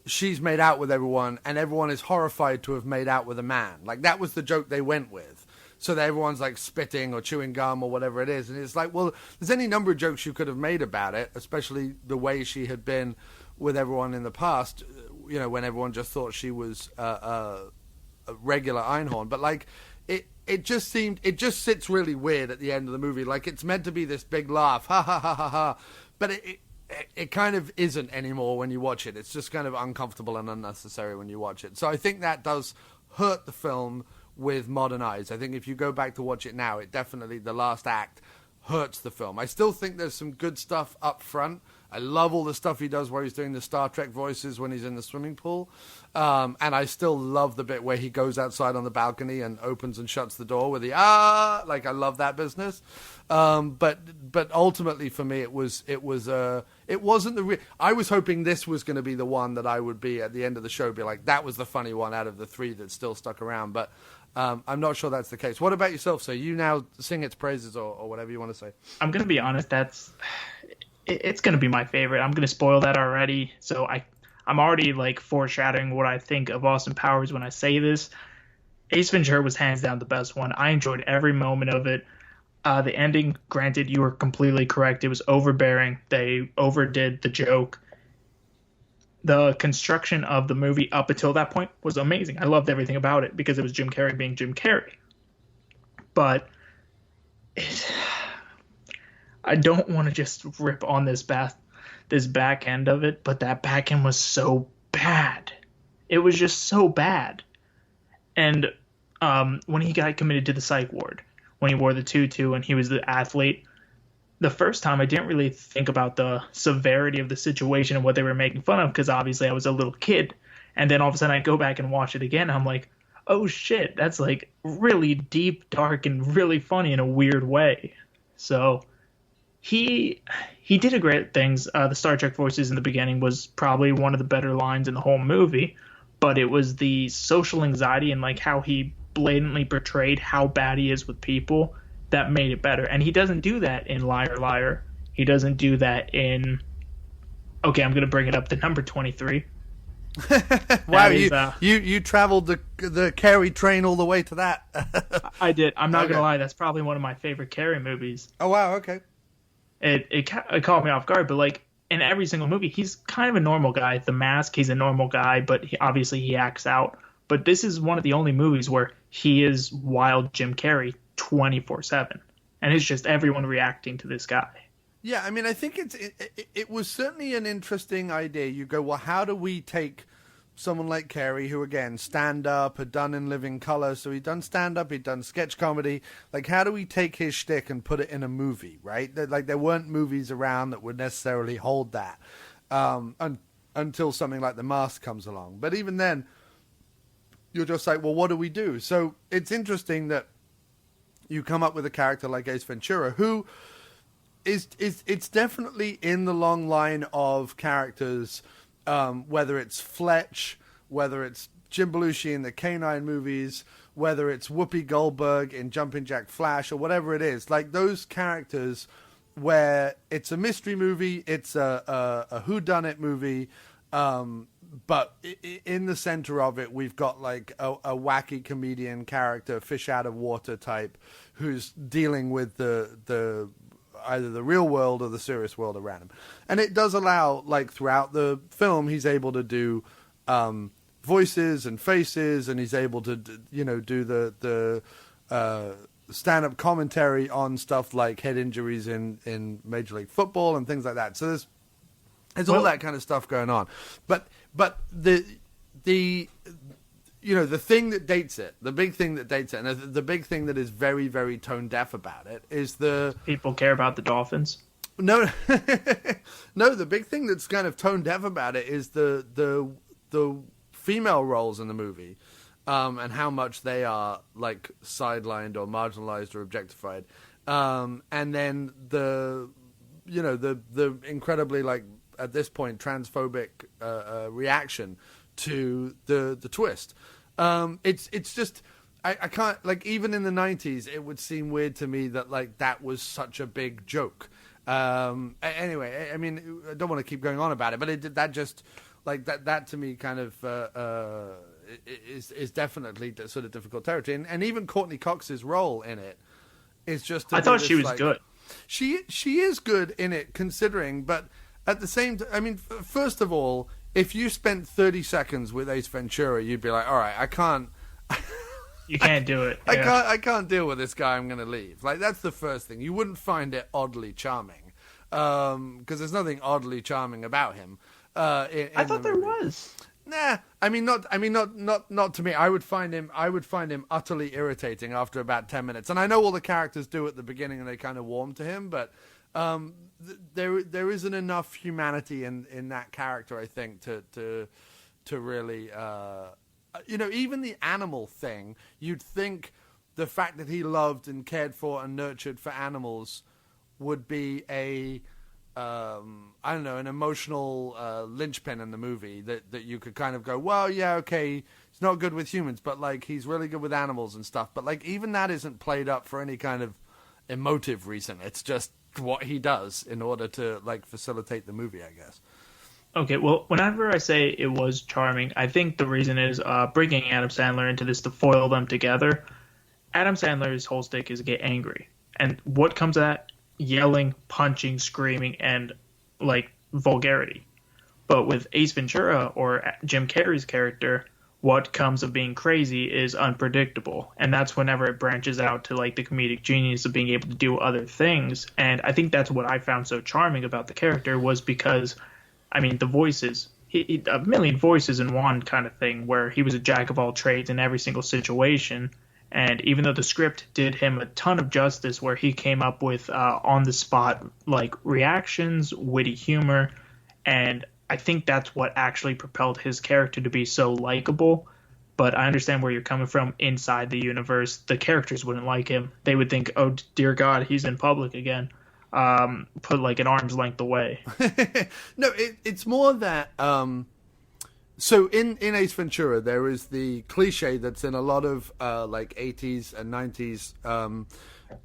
she's made out with everyone and everyone is horrified to have made out with a man. Like, that was the joke they went with. So that everyone's like spitting or chewing gum or whatever it is. And it's like, well, there's any number of jokes you could have made about it, especially the way she had been with everyone in the past, you know, when everyone just thought she was a regular Einhorn. But like, it just sits really weird at the end of the movie. Like, it's meant to be this big laugh, ha ha ha ha ha. But it kind of isn't anymore when you watch it. It's just kind of uncomfortable and unnecessary when you watch it. So I think that does hurt the film with modern eyes. I think if you go back to watch it now, it definitely, the last act hurts the film. I still think there's some good stuff up front. I love all the stuff he does where he's doing the Star Trek voices when he's in the swimming pool. And I still love the bit where he goes outside on the balcony and opens and shuts the door with the, like, I love that business. But ultimately for me, it wasn't I was hoping this was going to be the one that I would be at the end of the show, be like, that was the funny one out of the three that still stuck around. But I'm not sure that's the case. What about yourself? So you now sing its praises or whatever you want to say. I'm going to be honest. It's going to be my favorite. I'm going to spoil that already. So I'm already like foreshadowing what I think of Austin Powers when I say this. Ace Ventura was hands down the best one. I enjoyed every moment of it. The ending, granted, you were completely correct. It was overbearing. They overdid the joke. The construction of the movie up until that point was amazing. I loved everything about it because it was Jim Carrey being Jim Carrey. But I don't want to just rip on this back end of it, but that back end was so bad. It was just so bad. And when he got committed to the psych ward, when he wore the tutu and he was the athlete, the first time I didn't really think about the severity of the situation and what they were making fun of, because obviously I was a little kid. And then all of a sudden I go back and watch it again. And I'm like, oh shit, that's like really deep, dark, and really funny in a weird way. So he did a great things. The Star Trek voices in the beginning was probably one of the better lines in the whole movie, but it was the social anxiety and like how he blatantly portrayed how bad he is with people that made it better. And he doesn't do that in Liar Liar. He doesn't do that in, okay, I'm going to bring it up to number 23. Wow, you traveled the Carrey train all the way to that. I did. I'm not going to lie. That's probably one of my favorite Carrey movies. Oh, wow. Okay. It caught me off guard, but like in every single movie, he's kind of a normal guy. The Mask, he's a normal guy, but obviously he acts out. But this is one of the only movies where he is wild Jim Carrey 24/7, and it's just everyone reacting to this guy. Yeah, I mean, I think it was certainly an interesting idea. You go, well, how do we take someone like Carrey, who, again, stand-up, had done In Living Color, so he'd done stand-up, he'd done sketch comedy. Like, how do we take his shtick and put it in a movie, right? Like, there weren't movies around that would necessarily hold that until something like The Mask comes along. But even then, you're just like, well, what do we do? So it's interesting that you come up with a character like Ace Ventura, who it's definitely in the long line of characters, whether it's Fletch, whether it's Jim Belushi in the K-9 movies, whether it's Whoopi Goldberg in Jumpin' Jack Flash, or whatever it is. Like those characters where it's a mystery movie, it's a whodunit movie, in the center of it, we've got like a wacky comedian character, fish out of water type, who's dealing with the either the real world or the serious world around him. And it does allow, like, throughout the film, he's able to do voices and faces, and he's able to, do the stand-up commentary on stuff like head injuries in Major League Football and things like that. So there's all that kind of stuff going on. But the thing that dates it, the big thing that dates it, and the big thing that is very, very tone deaf about it is people care about the Dolphins. No, no. The big thing that's kind of tone deaf about it is the female roles in the movie, and how much they are like sidelined or marginalized or objectified, and then the incredibly, like, at this point, transphobic reaction to the twist. It's just I can't, like, even in the 90s it would seem weird to me that, like, that was such a big joke. Anyway, I mean, I don't want to keep going on about it, but that just, like, that to me kind of is definitely sort of difficult territory. And even Courtney Cox's role in it is just, I thought she was good. She is good in it, considering, but at the same time, I mean, first of all, if you spent 30 seconds with Ace Ventura, you'd be like, all right, I can't. You can't do it. I can't deal with this guy. I'm going to leave. Like, that's the first thing. You wouldn't find it oddly charming, because there's nothing oddly charming about him. I thought there was. Nah, I mean, not to me. I would find him utterly irritating after about 10 minutes. And I know all the characters do at the beginning, and they kind of warm to him, but there isn't enough humanity in that character, I think, to really, even the animal thing. You'd think the fact that he loved and cared for and nurtured for animals would be an emotional linchpin in the movie that you could kind of go, well, yeah, okay, he's not good with humans, but, like, he's really good with animals and stuff. But, like, even that isn't played up for any kind of emotive reason. It's just what he does in order to, like, facilitate the movie, I guess. Okay, well, whenever I say it was charming, I think the reason is bringing Adam Sandler into this to foil them together. Adam Sandler's whole stick is get angry. And what comes at yelling, punching, screaming, and, like, vulgarity. But with Ace Ventura or Jim Carrey's character, what comes of being crazy is unpredictable. And that's whenever it branches out to, like, the comedic genius of being able to do other things. And I think that's what I found so charming about the character, was because, I mean, the voices, a million voices in one kind of thing, where he was a jack of all trades in every single situation. And even though the script did him a ton of justice, where he came up with on-the-spot, like, reactions, witty humor, and I think that's what actually propelled his character to be so likable. But I understand where you're coming from. Inside the universe, the characters wouldn't like him. They would think, oh, dear God, he's in public again. Put, like, an arm's length away. No, it's more that... So in Ace Ventura, there is the cliche that's in a lot of like 80s and 90s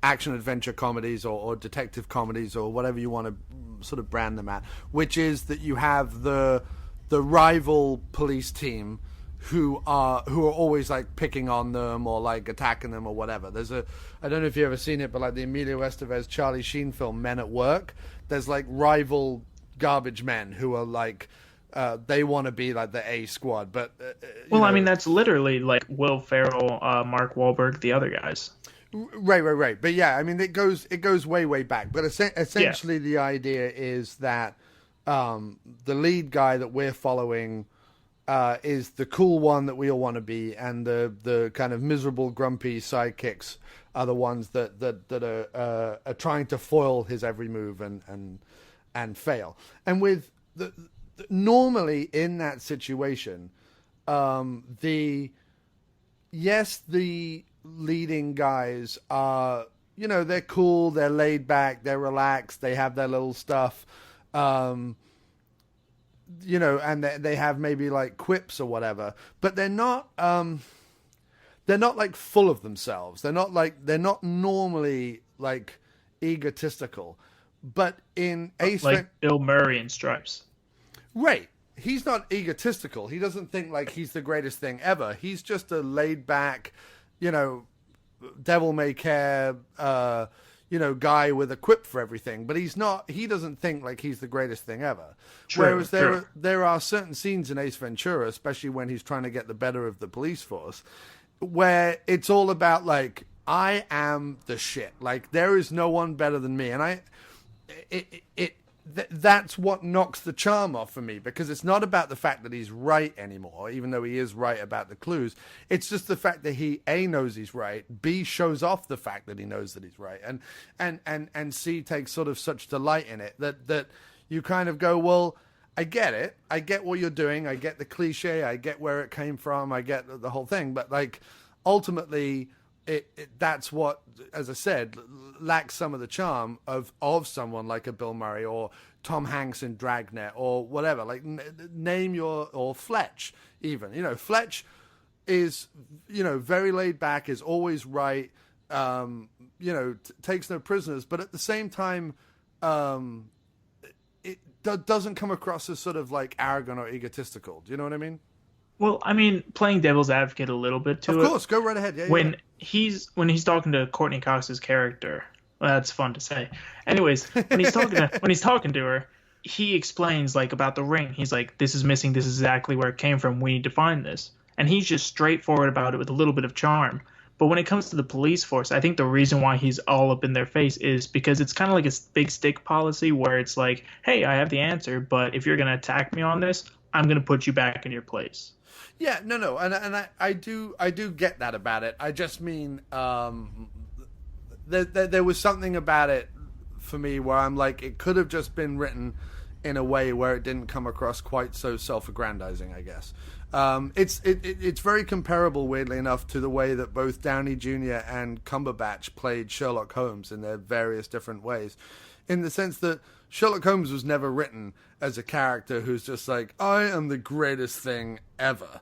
action adventure comedies or detective comedies or whatever you want to sort of brand them at, which is that you have the rival police team who are always, like, picking on them or, like, attacking them or whatever. I don't know if you've ever seen it, but, like, the Emilio Estevez Charlie Sheen film Men at Work, there's, like, rival garbage men who are, like, they want to be like the A squad, but I mean, that's literally like Will Ferrell, Mark Wahlberg, the other guys. Right. But yeah, I mean, it goes way back. But essentially, the idea is that the lead guy that we're following is the cool one that we all want to be, and the kind of miserable, grumpy sidekicks are the ones that are trying to foil his every move and fail. And with normally in that situation, the leading guys are, they're cool, they're laid back, they're relaxed, they have their little stuff, and they have maybe, like, quips or whatever, but they're not like full of themselves. They're not normally, like, egotistical. But in Ace, like Bill Murray in Stripes. Right. he's not egotistical. He doesn't think like he's the greatest thing ever. He's just a laid back, devil may care, guy with a quip for everything. But he doesn't think like he's the greatest thing ever. Whereas there are certain scenes in Ace Ventura, especially when he's trying to get the better of the police force, where it's all about like, I am the shit. Like, there is no one better than me. And that's what knocks the charm off for me, because it's not about the fact that he's right anymore, even though he is right about the clues. It's just the fact that he A, knows he's right, B, shows off the fact that he knows that he's right, and C, takes sort of such delight in it that you kind of go, well, I get it. I get what you're doing. I get the cliche. I get where it came from. I get the whole thing. But like, ultimately, that's what, as I said, lacks some of the charm of someone like a Bill Murray or Tom Hanks in Dragnet or whatever. Like, or Fletch even. Fletch is, very laid back, is always right, takes no prisoners. But at the same time, it doesn't come across as sort of like arrogant or egotistical. Do you know what I mean? Well, I mean, playing devil's advocate a little bit to it. Of course, go right ahead. Yeah, when he's talking to Courtney Cox's character, well, that's fun to say. Anyways, when he's talking to her, he explains like about the ring. He's like, "This is missing. This is exactly where it came from. We need to find this." And he's just straightforward about it with a little bit of charm. But when it comes to the police force, I think the reason why he's all up in their face is because it's kind of like a big stick policy where it's like, "Hey, I have the answer, but if you're going to attack me on this, I'm going to put you back in your place." Yeah, no, and I do get that about it. I just mean, there was something about it for me where I'm like, it could have just been written in a way where it didn't come across quite so self-aggrandizing, I guess. It's very comparable, weirdly enough, to the way that both Downey Jr. and Cumberbatch played Sherlock Holmes in their various different ways, in the sense that Sherlock Holmes was never written as a character who's just like, I am the greatest thing ever.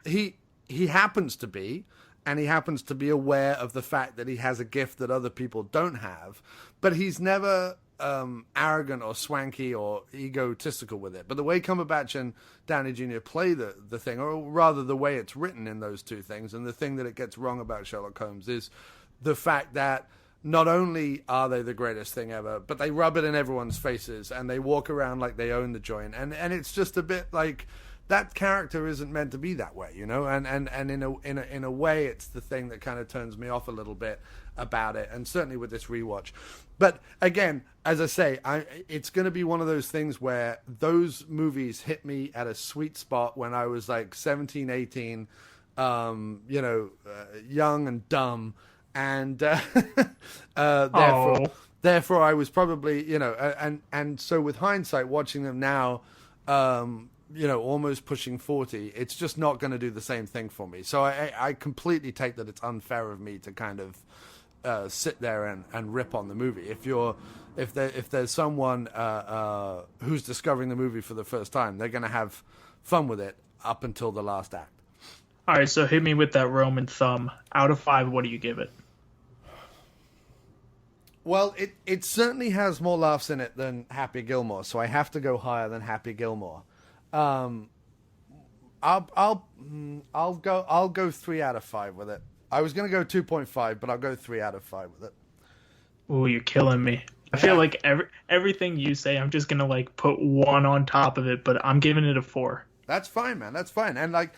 He happens to be, and he happens to be aware of the fact that he has a gift that other people don't have, but he's never arrogant or swanky or egotistical with it. But the way Cumberbatch and Downey Jr. play the thing, or rather the way it's written in those two things, and the thing that it gets wrong about Sherlock Holmes is the fact that not only are they the greatest thing ever, but they rub it in everyone's faces and they walk around like they own the joint. And it's just a bit like, that character isn't meant to be that way, and in a way, it's the thing that kind of turns me off a little bit about it, and certainly with this rewatch. But again, as I say, it's going to be one of those things where those movies hit me at a sweet spot when I was like 17, 18, young and dumb, and therefore I was probably, and so with hindsight, watching them now, almost pushing 40, it's just not going to do the same thing for me. So I completely take that it's unfair of me to kind of sit there and rip on the movie. If there's someone who's discovering the movie for the first time, they're going to have fun with it up until the last act. All right, so hit me with that Roman thumb. Out of 5, what do you give it? Well, it certainly has more laughs in it than Happy Gilmore, so I have to go higher than Happy Gilmore. I'll go 3 out of 5 with it. I was going to go 2.5, but I'll go 3 out of 5 with it. Oh, you're killing me. I feel like everything you say, I'm just going to like put 1 on top of it, but I'm giving it a 4. That's fine, man. That's fine. And like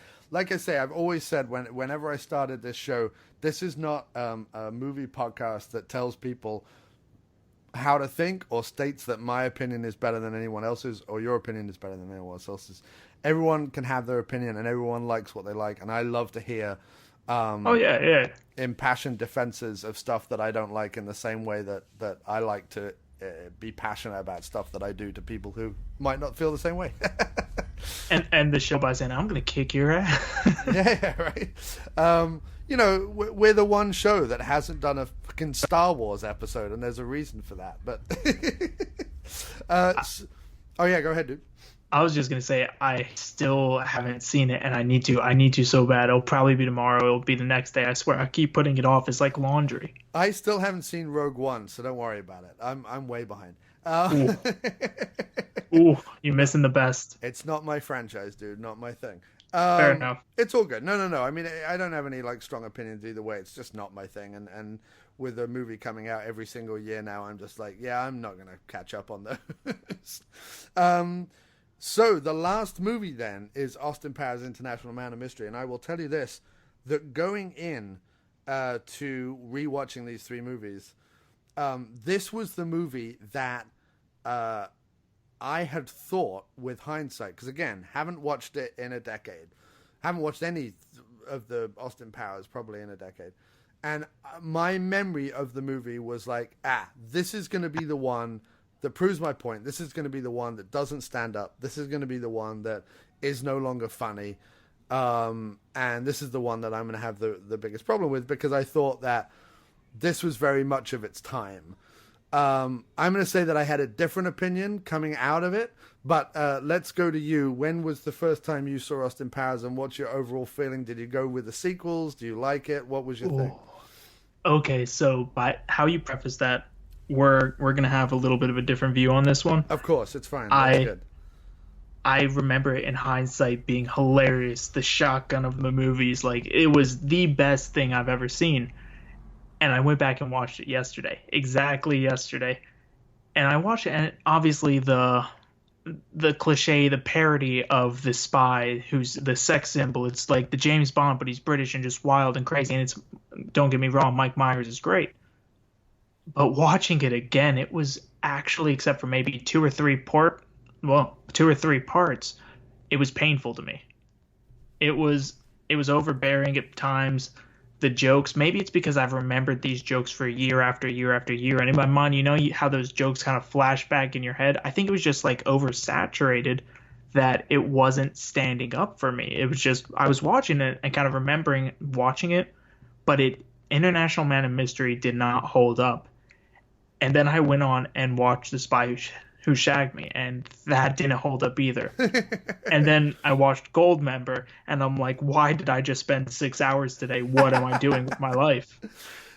I say, I've always said whenever I started this show, this is not a movie podcast that tells people how to think or states that my opinion is better than anyone else's or your opinion is better than anyone else's. Everyone can have their opinion and everyone likes what they like. And I love to hear impassioned defenses of stuff that I don't like, in the same way that I like to be passionate about stuff that I do to people who might not feel the same way. and the show by saying, I'm going to kick your ass. Yeah, right. We're the one show that hasn't done a fucking Star Wars episode, and there's a reason for that. But go ahead, dude. I was just gonna say I still haven't seen it, and I need to so bad. It'll probably be tomorrow. It'll be the next day. I swear. I keep putting it off. It's like laundry. I still haven't seen Rogue One, so don't worry about it. I'm way behind. Ooh, you're missing the best. It's not my franchise, dude. Not my thing. Fair enough. It's all good. No. I mean, I don't have any like strong opinions either way. It's just not my thing. And with a movie coming out every single year now, I'm just like, yeah, I'm not going to catch up on those. So the last movie then is Austin Powers International Man of Mystery. And I will tell you this, that going in to rewatching these three movies, this was the movie that I had thought with hindsight, because again, haven't watched it in a decade. Haven't watched any of the Austin Powers probably in a decade. And my memory of the movie was like, this is going to be the one that proves my point. This is going to be the one that doesn't stand up. This is going to be the one that is no longer funny. And this is the one that I'm going to have the biggest problem with, because I thought that this was very much of its time. I'm going to say that I had a different opinion coming out of it, but let's go to you. When was the first time you saw Austin Powers, and what's your overall feeling? Did you go with the sequels? Do you like it? What was your thing? Okay, so by how you preface that, we're going to have a little bit of a different view on this one. Of course, it's fine. That's good. I remember it in hindsight being hilarious. The shotgun of the movies, like, it was the best thing I've ever seen. And I went back and watched it exactly yesterday. And I watched it, and obviously the cliche, the parody of the spy who's the sex symbol. It's like the James Bond, but he's British and just wild and crazy. And it's, don't get me wrong, Mike Myers is great. But watching it again, it was actually, except for maybe two or three parts, it was painful to me. It was overbearing at times. The jokes, maybe it's because I've remembered these jokes for year after year after year, and in my mind, how those jokes kind of flash back in your head. I think it was just like oversaturated, that it wasn't standing up for me. It was just, I was watching it and kind of remembering watching it, but International Man of Mystery did not hold up. And then I went on and watched The Spy Who Shagged Me, and that didn't hold up either. And then I watched Goldmember, and I'm like, why did I just spend 6 hours today? What am I doing with my life?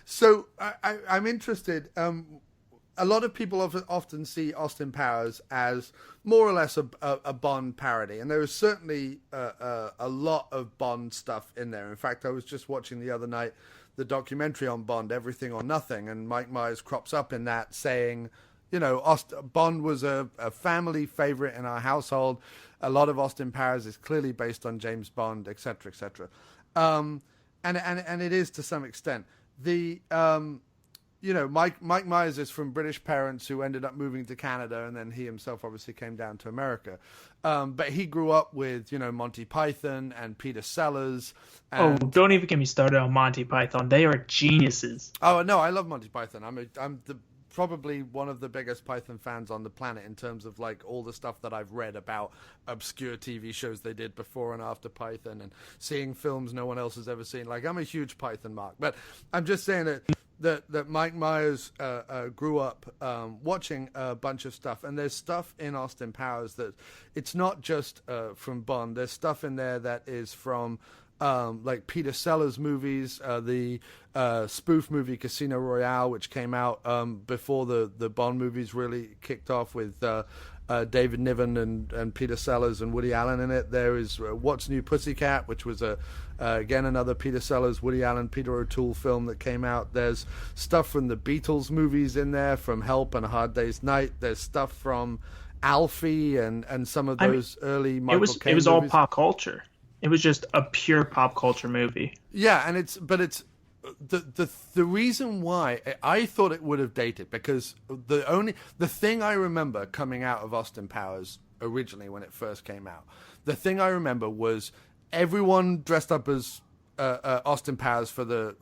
So I'm interested. A lot of people often see Austin Powers as more or less a Bond parody, and there is certainly a lot of Bond stuff in there. In fact, I was just watching the other night the documentary on Bond, Everything or Nothing, and Mike Myers crops up in that saying, Bond was a family favorite in our household. A lot of Austin Powers is clearly based on James Bond, etc., etc. And it is to some extent. Mike Myers is from British parents who ended up moving to Canada, and then he himself obviously came down to America. But he grew up with, Monty Python and Peter Sellers. And... don't even get me started on Monty Python. They are geniuses. Oh, no, I love Monty Python. I'm probably one of the biggest Python fans on the planet in terms of like all the stuff that I've read about obscure TV shows they did before and after Python, and seeing films no one else has ever seen. Like, I'm a huge Python mark, but I'm just saying that Mike Myers grew up watching a bunch of stuff, and there's stuff in Austin Powers that it's not just from Bond. There's stuff in there that is from like Peter Sellers movies, the spoof movie Casino Royale, which came out before the Bond movies really kicked off, with David Niven and Peter Sellers and Woody Allen in it. There is What's New Pussycat, which was again another Peter Sellers, Woody Allen, Peter O'Toole film that came out. There's stuff from the Beatles movies in there, from Help and A Hard Day's Night. There's stuff from Alfie and some of those early Michael Caine It was movies. all pop culture. It was just a pure pop culture movie. Yeah, and it's the reason why I thought it would have dated, because the thing I remember coming out of Austin Powers originally when it first came out, the thing I remember was everyone dressed up as Austin Powers for the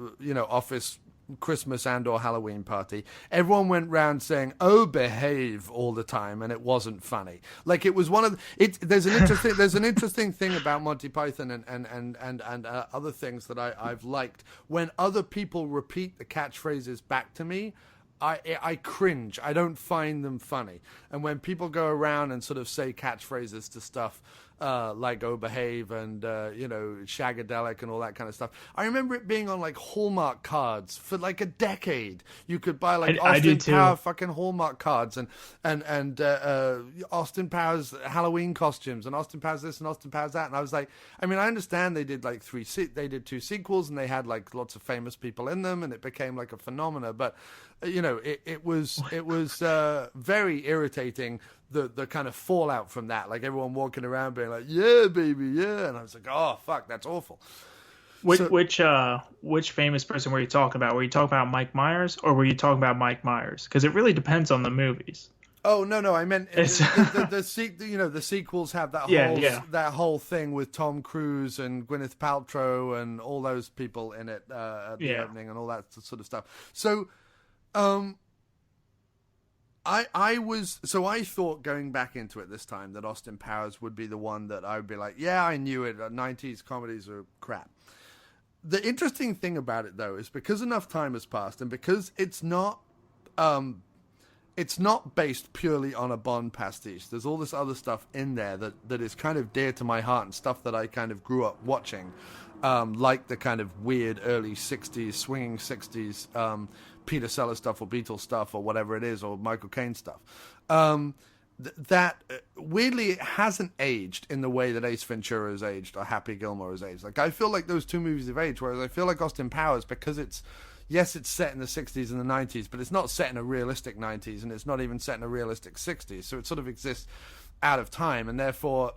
office Christmas and or Halloween party. Everyone went round saying "Oh, behave" all the time, and it wasn't funny. Like, it was one of there's an interesting thing about Monty Python and other things that I've liked. When other people repeat the catchphrases back to me, I cringe. I don't find them funny. And when people go around and sort of say catchphrases to stuff, like Oh Behave and, Shagadelic and all that kind of stuff. I remember it being on, like, Hallmark cards for, like, a decade. You could buy, like, Austin Powers fucking Hallmark cards and Austin Powers Halloween costumes and Austin Powers this and Austin Powers that. And I was like, I mean, I understand they did, like, they did 2 sequels and they had, like, lots of famous people in them and it became, like, a phenomena. But, it was very irritating. The kind of fallout from that, like everyone walking around being like, "Yeah, baby, yeah," and I was like, "Oh, fuck, that's awful." Which famous person were you talking about? Were you talking about Mike Myers, or were you talking about Mike Myers? Because it really depends on the movies. Oh no, I meant the sequels have that whole thing with Tom Cruise and Gwyneth Paltrow and all those people in it at the opening and all that sort of stuff. So, I thought going back into it this time that Austin Powers would be the one that I would be like, yeah, I knew it. 90s comedies are crap. The interesting thing about it, though, is because enough time has passed and because it's not based purely on a Bond pastiche. There's all this other stuff in there that is kind of dear to my heart and stuff that I kind of grew up watching, like the kind of weird early 60s, swinging 60s, Peter Sellers stuff or Beatles stuff or whatever it is, or Michael Caine stuff. That weirdly it hasn't aged in the way that Ace Ventura has aged or Happy Gilmore has aged. Like I feel like those two movies have aged, whereas I feel like Austin Powers, because it's set in the 60s and the 90s, but it's not set in a realistic 90s and it's not even set in a realistic 60s. So it sort of exists out of time, and therefore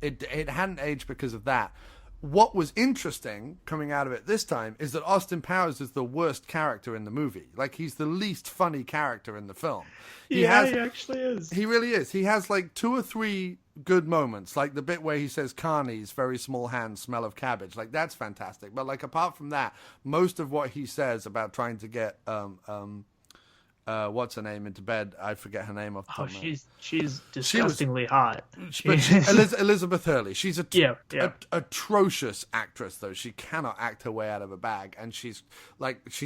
it hadn't aged because of that. What was interesting coming out of it this time is that Austin Powers is the worst character in the movie. Like, he's the least funny character in the film. He actually is. He really is. He has, like, 2 or 3 good moments. Like, the bit where he says, Carney's very small hands smell of cabbage. Like, that's fantastic. But, like, apart from that, most of what he says about trying to get what's her name into bed? I forget her name off the top of my head. She's disgustingly hot. But Elizabeth Hurley. She's atrocious actress, though. She cannot act her way out of a bag, and she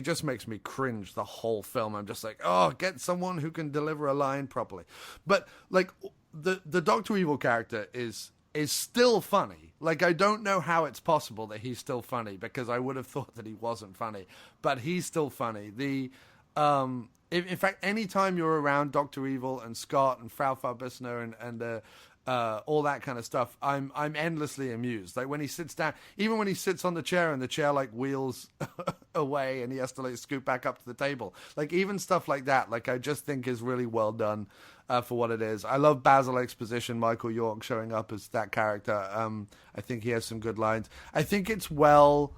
just makes me cringe the whole film. I'm just like, oh, get someone who can deliver a line properly. But like the Dr. Evil character is still funny. Like, I don't know how it's possible that he's still funny, because I would have thought that he wasn't funny, but he's still funny. In fact, anytime you're around Dr. Evil and Scott and Frau Farbissner and all that kind of stuff, I'm endlessly amused. Like when he sits down, even when he sits on the chair and the chair like wheels away and he has to like scoot back up to the table, like even stuff like that, like I just think is really well done for what it is. I love Basil Exposition, Michael York showing up as that character. I think he has some good lines. I think it's well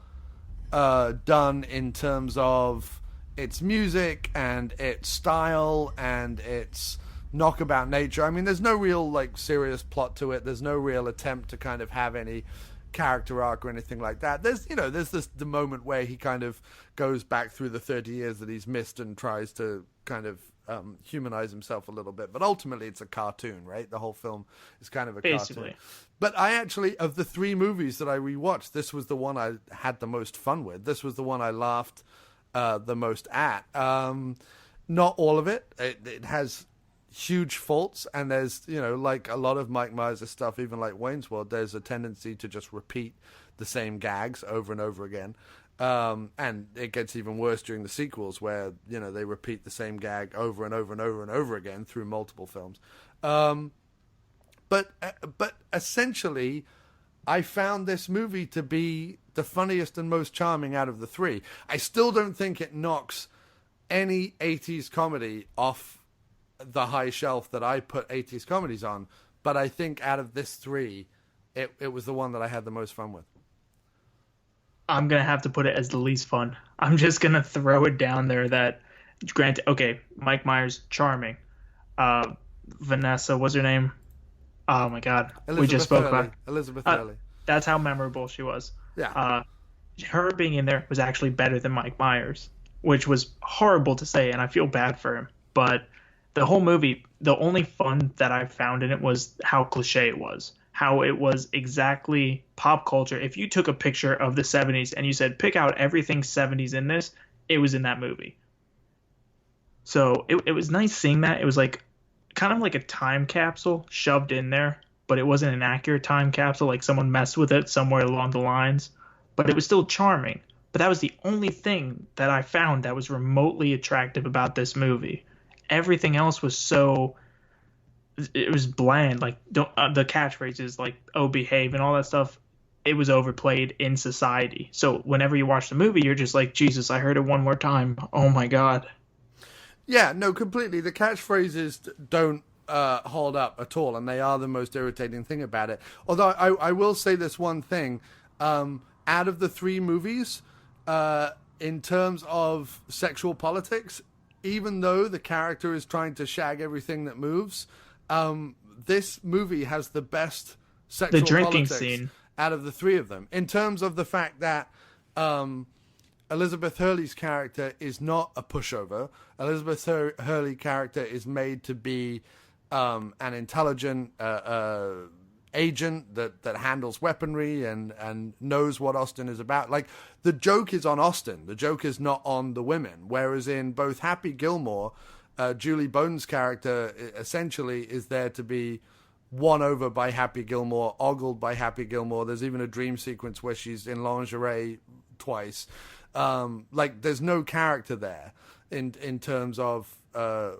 done in terms of its music and its style and its knockabout nature. I mean, there's no real like serious plot to it. There's no real attempt to kind of have any character arc or anything like that. There's the moment where he kind of goes back through the 30 years that he's missed and tries to kind of humanize himself a little bit. But ultimately, it's a cartoon, right? The whole film is kind of a cartoon. But I actually, of the 3 movies that I rewatched, this was the one I had the most fun with. This was the one I laughed the most at. Not all of it. It has huge faults, and there's, like a lot of Mike Myers' stuff, even like Wayne's World, there's a tendency to just repeat the same gags over and over again. And it gets even worse during the sequels where, they repeat the same gag over and over and over and over again through multiple films. But essentially, I found this movie to be the funniest and most charming out of the 3. I still don't think it knocks any 80s comedy off the high shelf that I put 80s comedies on, but I think out of this 3, it was the one that I had the most fun with. I'm going to have to put it as the least fun. I'm just going to throw it down there that, granted, okay, Mike Myers, charming. Vanessa, what's her name? Oh my God. We just spoke about Elizabeth Hurley. That's how memorable she was. Yeah. Her being in there was actually better than Mike Myers, which was horrible to say, and I feel bad for him. But the whole movie, the only fun that I found in it was how cliche it was. How it was exactly pop culture. If you took a picture of the 70s and you said, pick out everything 70s in this, it was in that movie. So it was nice seeing that. It was like kind of like a time capsule shoved in there, but it wasn't an accurate time capsule. Like someone messed with it somewhere along the lines, but it was still charming. But that was the only thing that I found that was remotely attractive about this movie. Everything else was it was bland. Like the catchphrases like "oh, behave" and all that stuff, it was overplayed in society. So whenever you watch the movie, you're just like, Jesus, I heard it one more time. Oh my God. Yeah, no, completely. The catchphrases don't hold up at all, and they are the most irritating thing about it. Although I will say this one thing. Out of the three movies, in terms of sexual politics, even though the character is trying to shag everything that moves, this movie has the best sexual drinking politics scene out of the three of them. In terms of the fact that Elizabeth Hurley's character is not a pushover. Elizabeth Hurley character is made to be an intelligent agent that handles weaponry and knows what Austin is about. Like, the joke is on Austin. The joke is not on the women. Whereas in both Happy Gilmore, Julie Bones' character essentially is there to be won over by Happy Gilmore, ogled by Happy Gilmore. There's even a dream sequence where she's in lingerie twice. Like, there's no character there in terms of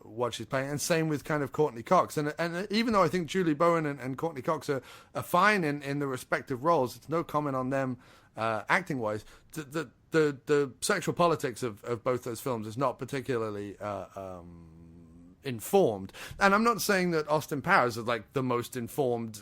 what she's playing, and same with kind of Courtney Cox. And even though I think Julie Bowen and Courtney Cox are fine in the respective roles, it's no comment on them acting wise. The sexual politics of both those films is not particularly informed. And I'm not saying that Austin Powers is like the most informed,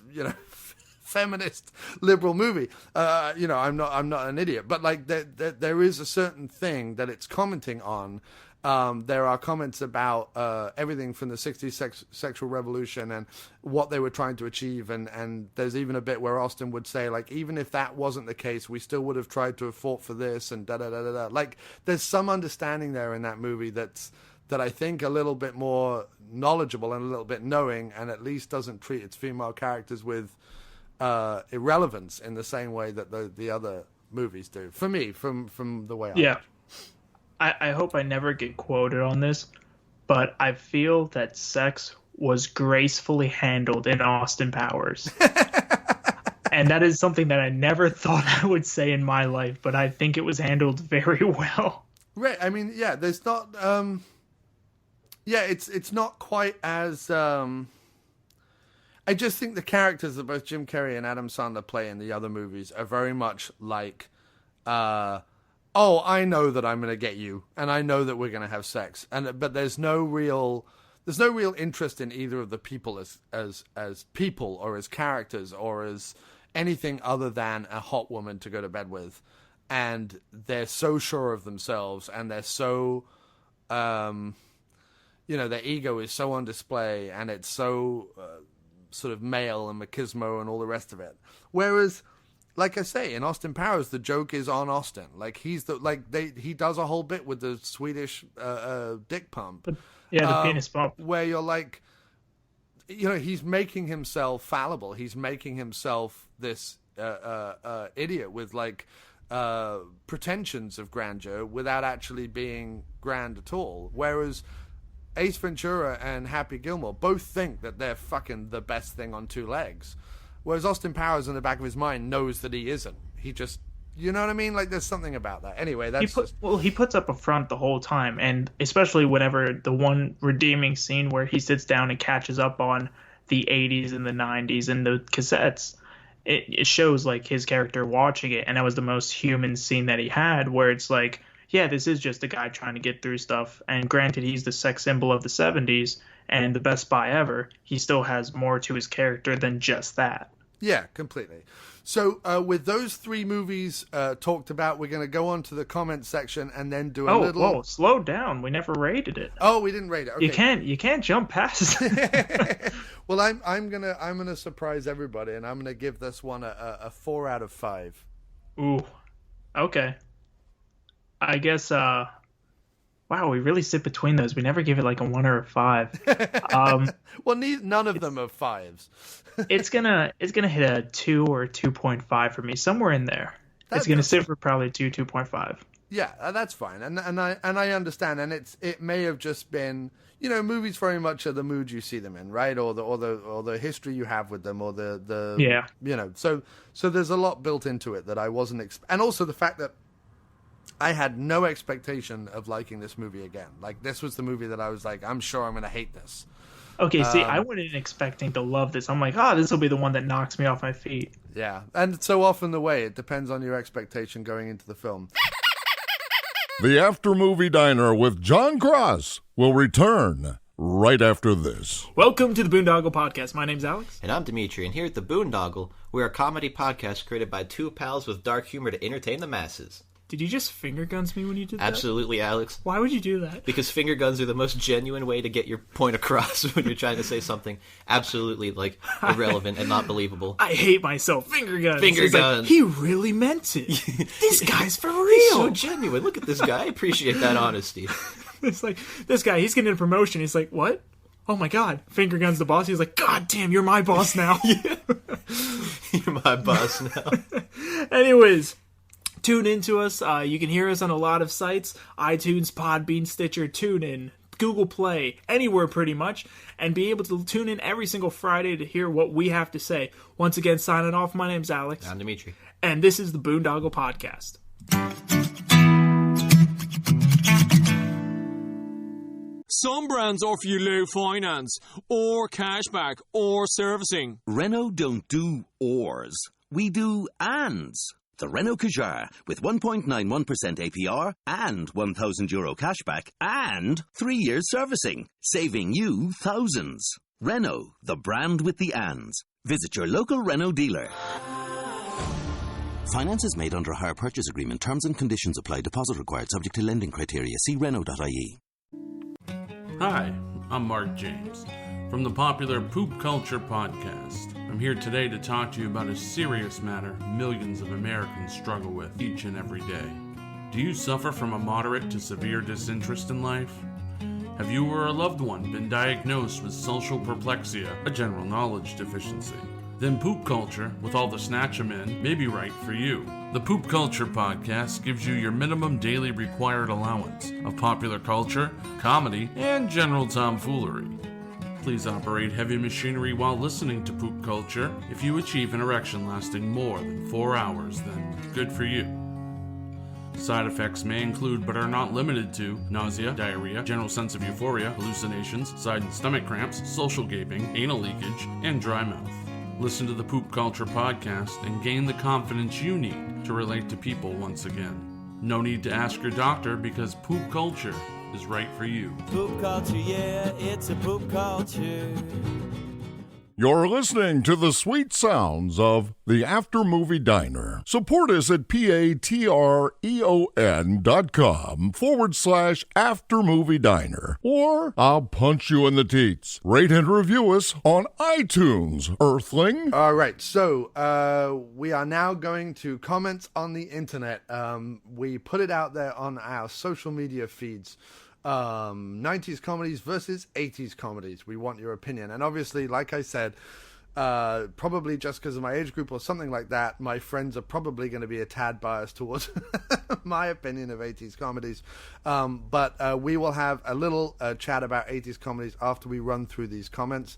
feminist liberal movie. I'm not an idiot, but like there is a certain thing that it's commenting on. There are comments about everything from the 60s sexual revolution and what they were trying to achieve, and there's even a bit where Austin would say, like, even if that wasn't the case, we still would have tried to have fought for this, and da-da-da-da-da. Like, there's some understanding there in that movie that I think a little bit more knowledgeable and a little bit knowing, and at least doesn't treat its female characters with irrelevance in the same way that the other movies do. For me, from the way I watch. I hope I never get quoted on this, but I feel that sex was gracefully handled in Austin Powers. And that is something that I never thought I would say in my life, but I think it was handled very well. Right. I mean, yeah, there's not... it's not quite as... I just think the characters that both Jim Carrey and Adam Sandler play in the other movies are very much like... I know that I'm going to get you, and I know that we're going to have sex, but there's no real interest in either of the people as people or as characters or as anything other than a hot woman to go to bed with, and they're so sure of themselves, and they're so, their ego is so on display, and it's so sort of male and machismo and all the rest of it, whereas. Like I say, in Austin Powers, the joke is on Austin. Like, he does a whole bit with the Swedish dick pump. The penis pump. Where you're like, he's making himself fallible. He's making himself this idiot with like pretensions of grandeur without actually being grand at all. Whereas Ace Ventura and Happy Gilmore both think that they're fucking the best thing on two legs. Whereas Austin Powers, in the back of his mind, knows that he isn't. He just, you know what I mean? Like, there's something about that. Anyway, he puts up a front the whole time, and especially whenever the one redeeming scene where he sits down and catches up on the 80s and the 90s and the cassettes, it shows, like, his character watching it, and that was the most human scene that he had, where it's like, yeah, this is just a guy trying to get through stuff, and granted, he's the sex symbol of the 70s, and the best spy ever, he still has more to his character than just that. Yeah, completely. So with those three movies talked about, we're going to go on to the comment section and then do a little... Oh, slow down. We never rated it. Oh, we didn't rate it. Okay. You can't jump past it. Well, I'm gonna surprise everybody, and I'm gonna give this one a 4 out of 5. Ooh, okay. I guess... Wow, we really sit between those. We never give it like a 1 or a 5. Well, none of them are 5s. it's gonna hit a 2 or a 2.5 for me, somewhere in there. It's gonna sit for probably 2.5. Yeah, that's fine, and I understand, and it may have just been, movies very much are the mood you see them in, right, or the history you have with them, or the so there's a lot built into it that I wasn't, and also the fact that I had no expectation of liking this movie again. Like, this was the movie that I was like, I'm sure I'm going to hate this. Okay, see, I went in expecting to love this. I'm like, this will be the one that knocks me off my feet. Yeah, and so often the way, it depends on your expectation going into the film. The After Movie Diner with Jon Cross will return right after this. Welcome to the Boondoggle Podcast. My name's Alex. And I'm Dimitri, and here at the Boondoggle, we're a comedy podcast created by two pals with dark humor to entertain the masses. Did you just finger guns me when you did that? Absolutely, Alex. Why would you do that? Because finger guns are the most genuine way to get your point across when you're trying to say something absolutely, irrelevant and not believable. I hate myself. Finger guns. Finger guns. He really meant it. This guy's for real. He's so genuine. Look at this guy. I appreciate that honesty. It's like, this guy, he's getting a promotion. He's like, what? Oh my God. Finger guns the boss. He's like, God damn, you're my boss now. You're my boss now. Anyways. Tune into us. You can hear us on a lot of sites. iTunes, Podbean, Stitcher, TuneIn, Google Play, anywhere pretty much. And be able to tune in every single Friday to hear what we have to say. Once again, signing off, my name's Alex. I'm Dimitri. And this is the Boondoggle Podcast. Some brands offer you low finance, or cashback, or servicing. Renault don't do ors. We do ands. The Renault Kadjar with 1.91% APR and €1,000 cashback and 3 years servicing, saving you thousands. Renault, the brand with the ands. Visit your local Renault dealer. Finance is made under a hire purchase agreement. Terms and conditions apply. Deposit required subject to lending criteria. See Renault.ie. Hi, I'm Mark James from the popular Poop Culture Podcast. I'm here today to talk to you about a serious matter millions of Americans struggle with each and every day. Do you suffer from a moderate to severe disinterest in life? Have you or a loved one been diagnosed with social perplexia, a general knowledge deficiency? Then Poop Culture, with all the snatch 'em in, may be right for you. The Poop Culture Podcast gives you your minimum daily required allowance of popular culture, comedy, and general tomfoolery. Please operate heavy machinery while listening to Poop Culture. If you achieve an erection lasting more than 4 hours, then good for you. Side effects may include, but are not limited to, nausea, diarrhea, general sense of euphoria, hallucinations, side and stomach cramps, social gaping, anal leakage, and dry mouth. Listen to the Poop Culture Podcast and gain the confidence you need to relate to people once again. No need to ask your doctor because Poop Culture is right for you. Poop culture, yeah, it's a poop culture. You're listening to the sweet sounds of the After Movie Diner. Support us at patreon.com/After Movie Diner. Or I'll punch you in the teats. Rate and review us on iTunes, Earthling. All right, so we are now going to comments on the internet. We put it out there on our social media feeds. 90s comedies versus 80s comedies. We want your opinion. And obviously, like I said, probably just because of my age group or something like that, my friends are probably going to be a tad biased towards my opinion of 80s comedies. But we will have a little chat about 80s comedies after we run through these comments.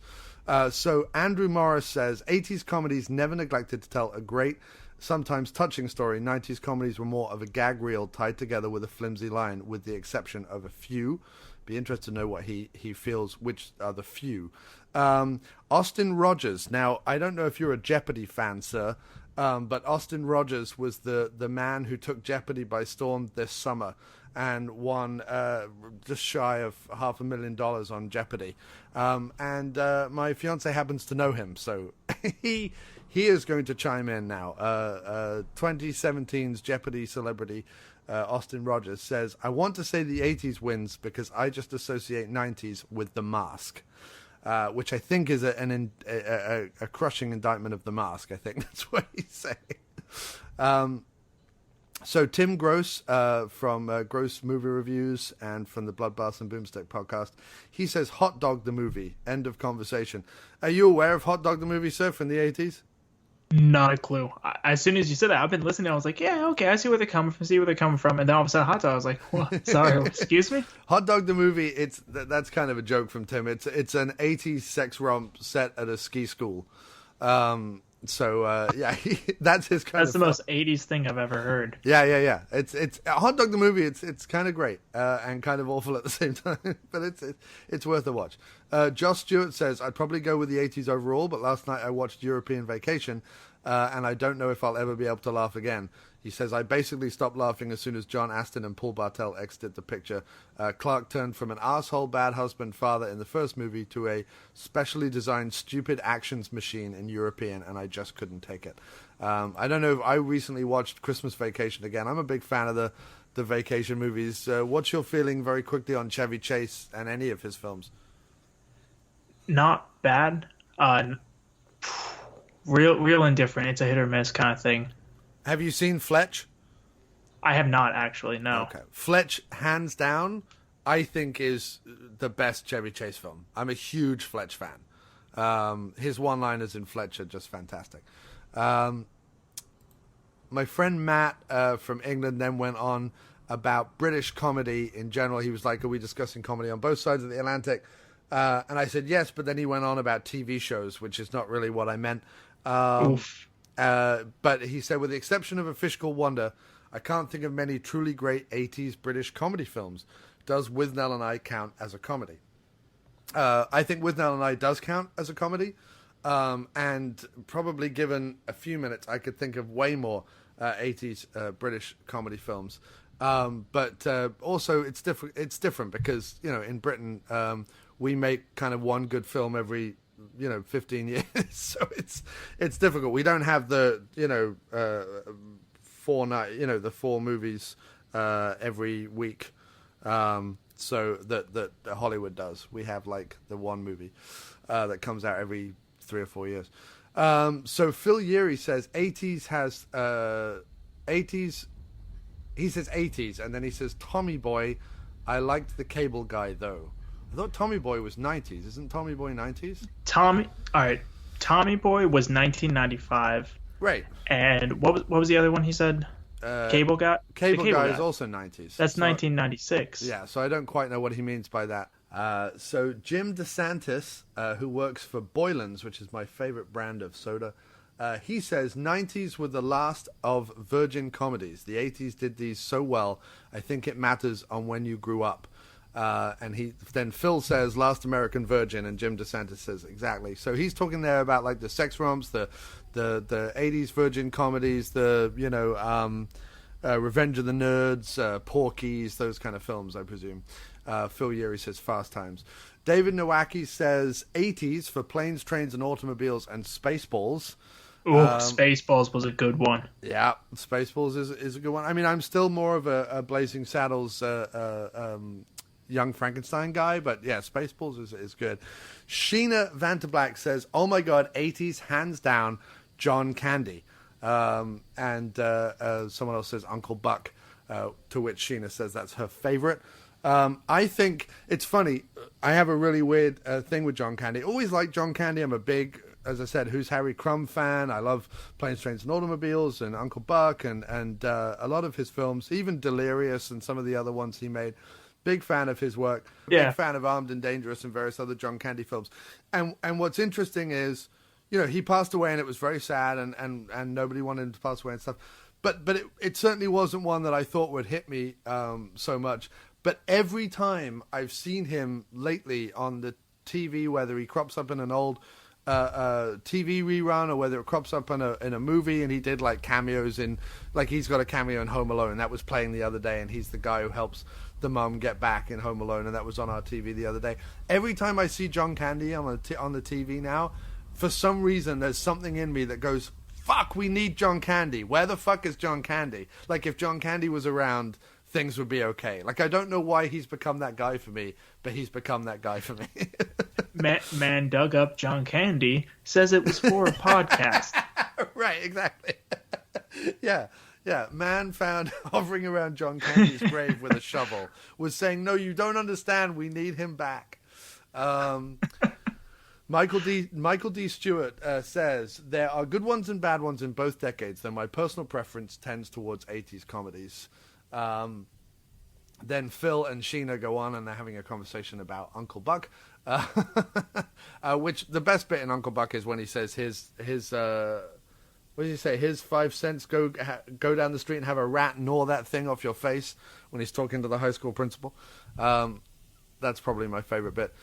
So Andrew Morris says, 80s comedies never neglected to tell a great, sometimes touching story. 90s comedies were more of a gag reel tied together with a flimsy line, with the exception of a few. Be interested to know what he feels, which are the few. Austin Rogers. Now, I don't know if you're a Jeopardy fan, sir, but Austin Rogers was the man who took Jeopardy by storm this summer and won just shy of $500,000 on Jeopardy. And my fiance happens to know him, so he is going to chime in now. 2017's Jeopardy celebrity Austin Rogers says, I want to say the 80s wins because I just associate 90s with The Mask, which I think is a crushing indictment of The Mask. I think that's what he's saying. So Tim Gross from Gross Movie Reviews and from the Bloodbath and Boomstick podcast, he says Hot Dog the Movie, end of conversation. Are you aware of Hot Dog the Movie, sir, from the 80s? Not a clue. As soon as you said that, I've been listening. I was like, yeah, okay, I see where they're coming from. And then all of a sudden, hot dog. I was like, what? Sorry, excuse me? Hot Dog the movie, that's kind of a joke from Tim. It's an 80s sex romp set at a ski school. Yeah, that's his kind That's of the most 80s thing I've ever heard. Yeah. It's Hot Dog the movie. It's kind of great and kind of awful at the same time, but it's worth a watch. Josh Stewart says, I'd probably go with the 80s overall, but last night I watched European Vacation, and I don't know if I'll ever be able to laugh again. He says, I basically stopped laughing as soon as John Astin and Paul Bartel exited the picture. Clark turned from an asshole, bad husband, father in the first movie to a specially designed, stupid actions machine in European, and I just couldn't take it. I don't know. I recently watched Christmas Vacation again. I'm a big fan of the vacation movies. What's your feeling very quickly on Chevy Chase and any of his films? Not bad. Real indifferent. It's a hit or miss kind of thing. Have you seen Fletch? I have not, actually, no. Okay. Fletch, hands down, I think is the best Chevy Chase film. I'm a huge Fletch fan. His one-liners in Fletch are just fantastic. My friend Matt from England then went on about British comedy in general. He was like, are we discussing comedy on both sides of the Atlantic? And I said yes, but then he went on about TV shows, which is not really what I meant. But he said, with the exception of A Fish Called Wonder, I can't think of many truly great 80s British comedy films. Does Withnail and I count as a comedy? I think Withnail and I does count as a comedy. And probably given a few minutes, I could think of way more 80s British comedy films. But also it's different because, in Britain, we make kind of one good film every 15 years. So it's difficult. We don't have the, the 4 movies every week. So that Hollywood does. We have like the one movie that comes out every 3 or 4 years. So Phil Yeary says 80s has 80s. He says 80s, and then he says Tommy Boy. I liked the Cable Guy though. I thought Tommy Boy was 90s. Isn't Tommy Boy 90s? Tommy Boy was 1995. Right. And what was the other one he said? Cable Guy? Cable Guy is also 90s. That's 1996. Yeah, so I don't quite know what he means by that. So Jim DeSantis, who works for Boylan's, which is my favorite brand of soda, he says 90s were the last of virgin comedies. The 80s did these so well. I think it matters on when you grew up. And then Phil says Last American Virgin, and Jim DeSantis says exactly. So he's talking there about like the sex romps, the 80s virgin comedies, the Revenge of the Nerds, Porky's, those kind of films, I presume. Phil Yeary says Fast Times. David Nowacki says 80s for Planes, Trains, and Automobiles and Spaceballs. Spaceballs was a good one. Yeah, Spaceballs is a good one. I mean, I'm still more of a Blazing Saddles Young Frankenstein guy, but yeah, Spaceballs is good. Sheena Vanterblack says, oh my god, 80s, hands down, John Candy. And someone else says Uncle Buck, to which Sheena says that's her favorite. I think it's funny. I have a really weird thing with John Candy. Always liked John Candy. I'm a big, as I said, Who's Harry Crumb fan. I love Planes, Trains, and Automobiles and Uncle Buck and a lot of his films, even Delirious and some of the other ones he made. Big fan of his work. Yeah. Big fan of Armed and Dangerous and various other John Candy films. And what's interesting is, he passed away and it was very sad and nobody wanted him to pass away and stuff. But it certainly wasn't one that I thought would hit me so much. But every time I've seen him lately on the TV, whether he crops up in an old TV rerun or whether it crops up in a movie, and he did like cameos in, like he's got a cameo in Home Alone that was playing the other day, and he's the guy who helps the mum get back in Home Alone, and that was on our TV the other day. Every time I see John Candy on the TV now, for some reason there's something in me that goes, fuck, we need John Candy. Where the fuck is John Candy? Like if John Candy was around, things would be okay. Like I don't know why he's become that guy for me, but he's become that guy for me. Man dug up John Candy, says it was for a podcast. Right, exactly. Yeah. Man found hovering around John Candy's grave with a shovel, was saying, no, you don't understand, we need him back. Michael D. Stewart says, there are good ones and bad ones in both decades, though my personal preference tends towards 80s comedies. Then Phil and Sheena go on and they're having a conversation about Uncle Buck, which the best bit in Uncle Buck is when he says his what does he say? His 5 cents, go down the street and have a rat gnaw that thing off your face when he's talking to the high school principal. That's probably my favorite bit.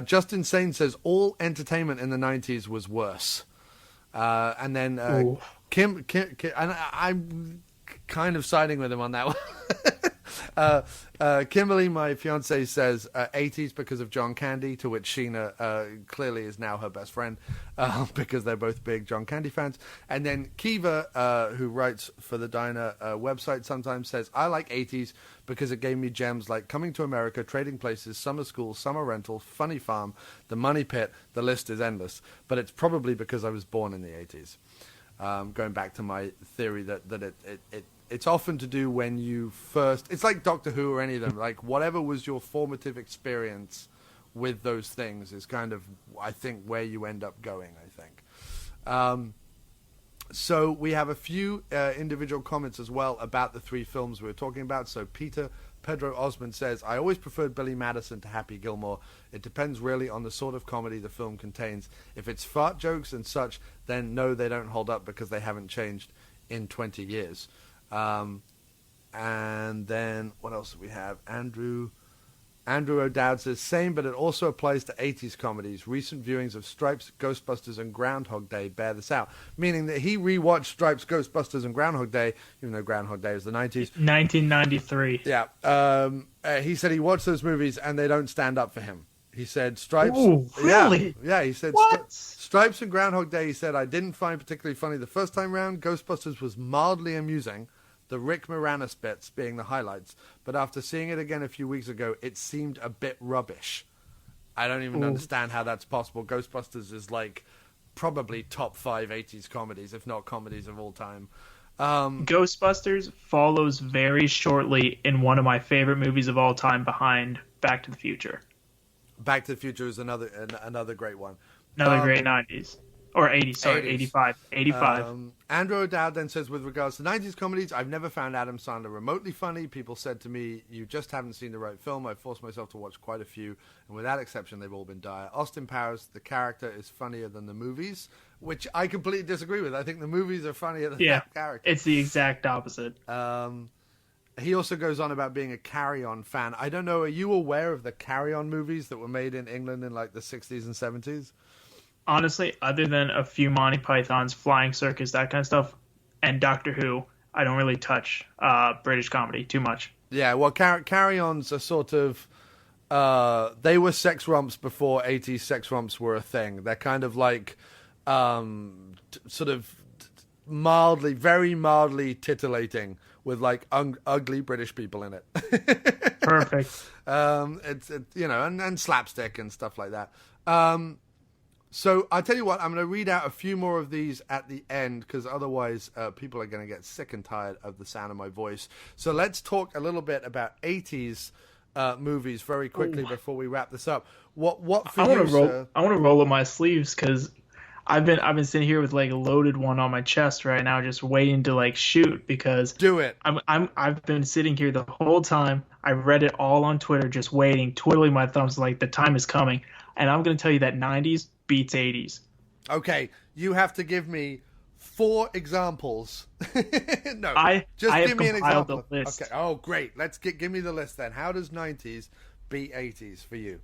Justin Sane says all entertainment in the 90s was worse. And then Kim, and I'm kind of siding with him on that one. Kimberly, my fiance, says 80s because of John Candy, to which Sheena clearly is now her best friend because they're both big John Candy fans. And then Kiva, who writes for the Diner website, sometimes says, I like 80s because it gave me gems like Coming to America, Trading Places, Summer School, Summer Rental, Funny Farm, The Money Pit. The list is endless. But it's probably because I was born in the 80s. Going back to my theory that it's often to do when you first... It's like Doctor Who or any of them. Like, whatever was your formative experience with those things is kind of, I think, where you end up going, I think. So we have a few individual comments as well about the 3 films we were talking about. So Pedro Osmond says, I always preferred Billy Madison to Happy Gilmore. It depends really on the sort of comedy the film contains. If it's fart jokes and such, then no, they don't hold up because they haven't changed in 20 years. And then what else do we have? Andrew O'Dowd says, same, but it also applies to 80s comedies. Recent viewings of Stripes, Ghostbusters, and Groundhog Day bear this out. Meaning that he rewatched Stripes, Ghostbusters, and Groundhog Day, even though Groundhog Day was the 90s. 1993. Yeah. He said he watched those movies and they don't stand up for him. He said Stripes... Ooh, really? Yeah, he said Stripes and Groundhog Day, he said, I didn't find particularly funny the first time round. Ghostbusters was mildly amusing, the Rick Moranis bits being the highlights. But after seeing it again a few weeks ago, it seemed a bit rubbish. I don't even understand how that's possible. Ghostbusters is like probably top 5 80s comedies, if not comedies of all time. Ghostbusters follows very shortly in one of my favorite movies of all time behind Back to the Future. Back to the Future is another great one. Another great 90s. Or 80s, sorry, 80s. 85. Andrew O'Dowd then says, with regards to 90s comedies, I've never found Adam Sandler remotely funny. People said to me, you just haven't seen the right film. I've forced myself to watch quite a few, and without exception, they've all been dire. Austin Powers, the character is funnier than the movies, which I completely disagree with. I think the movies are funnier than that character. It's the exact opposite. He also goes on about being a Carry On fan. I don't know, are you aware of the Carry On movies that were made in England in like the 60s and 70s? Honestly, other than a few Monty Pythons, Flying Circus, that kind of stuff, and Doctor Who, I don't really touch British comedy too much. Yeah, well, Carry-Ons are sort of... they were sex romps before 80s sex romps were a thing. They're kind of like sort of mildly, very mildly titillating with like ugly British people in it. Perfect. It's and slapstick and stuff like that. So I'll tell you what, I'm going to read out a few more of these at the end because otherwise people are going to get sick and tired of the sound of my voice. So let's talk a little bit about 80s movies very quickly before we wrap this up. What for you, sir? I want to roll up my sleeves because I've been sitting here with like a loaded one on my chest right now, just waiting to like shoot because do it. I've been sitting here the whole time. I read it all on Twitter, just waiting, twiddling my thumbs like the time is coming. And I'm going to tell you that 90s beats 80s. Okay, you have to give me 4 examples. No, just give me an example. The list. Okay. Oh, great. Give me the list then. How does 90s beat 80s for you?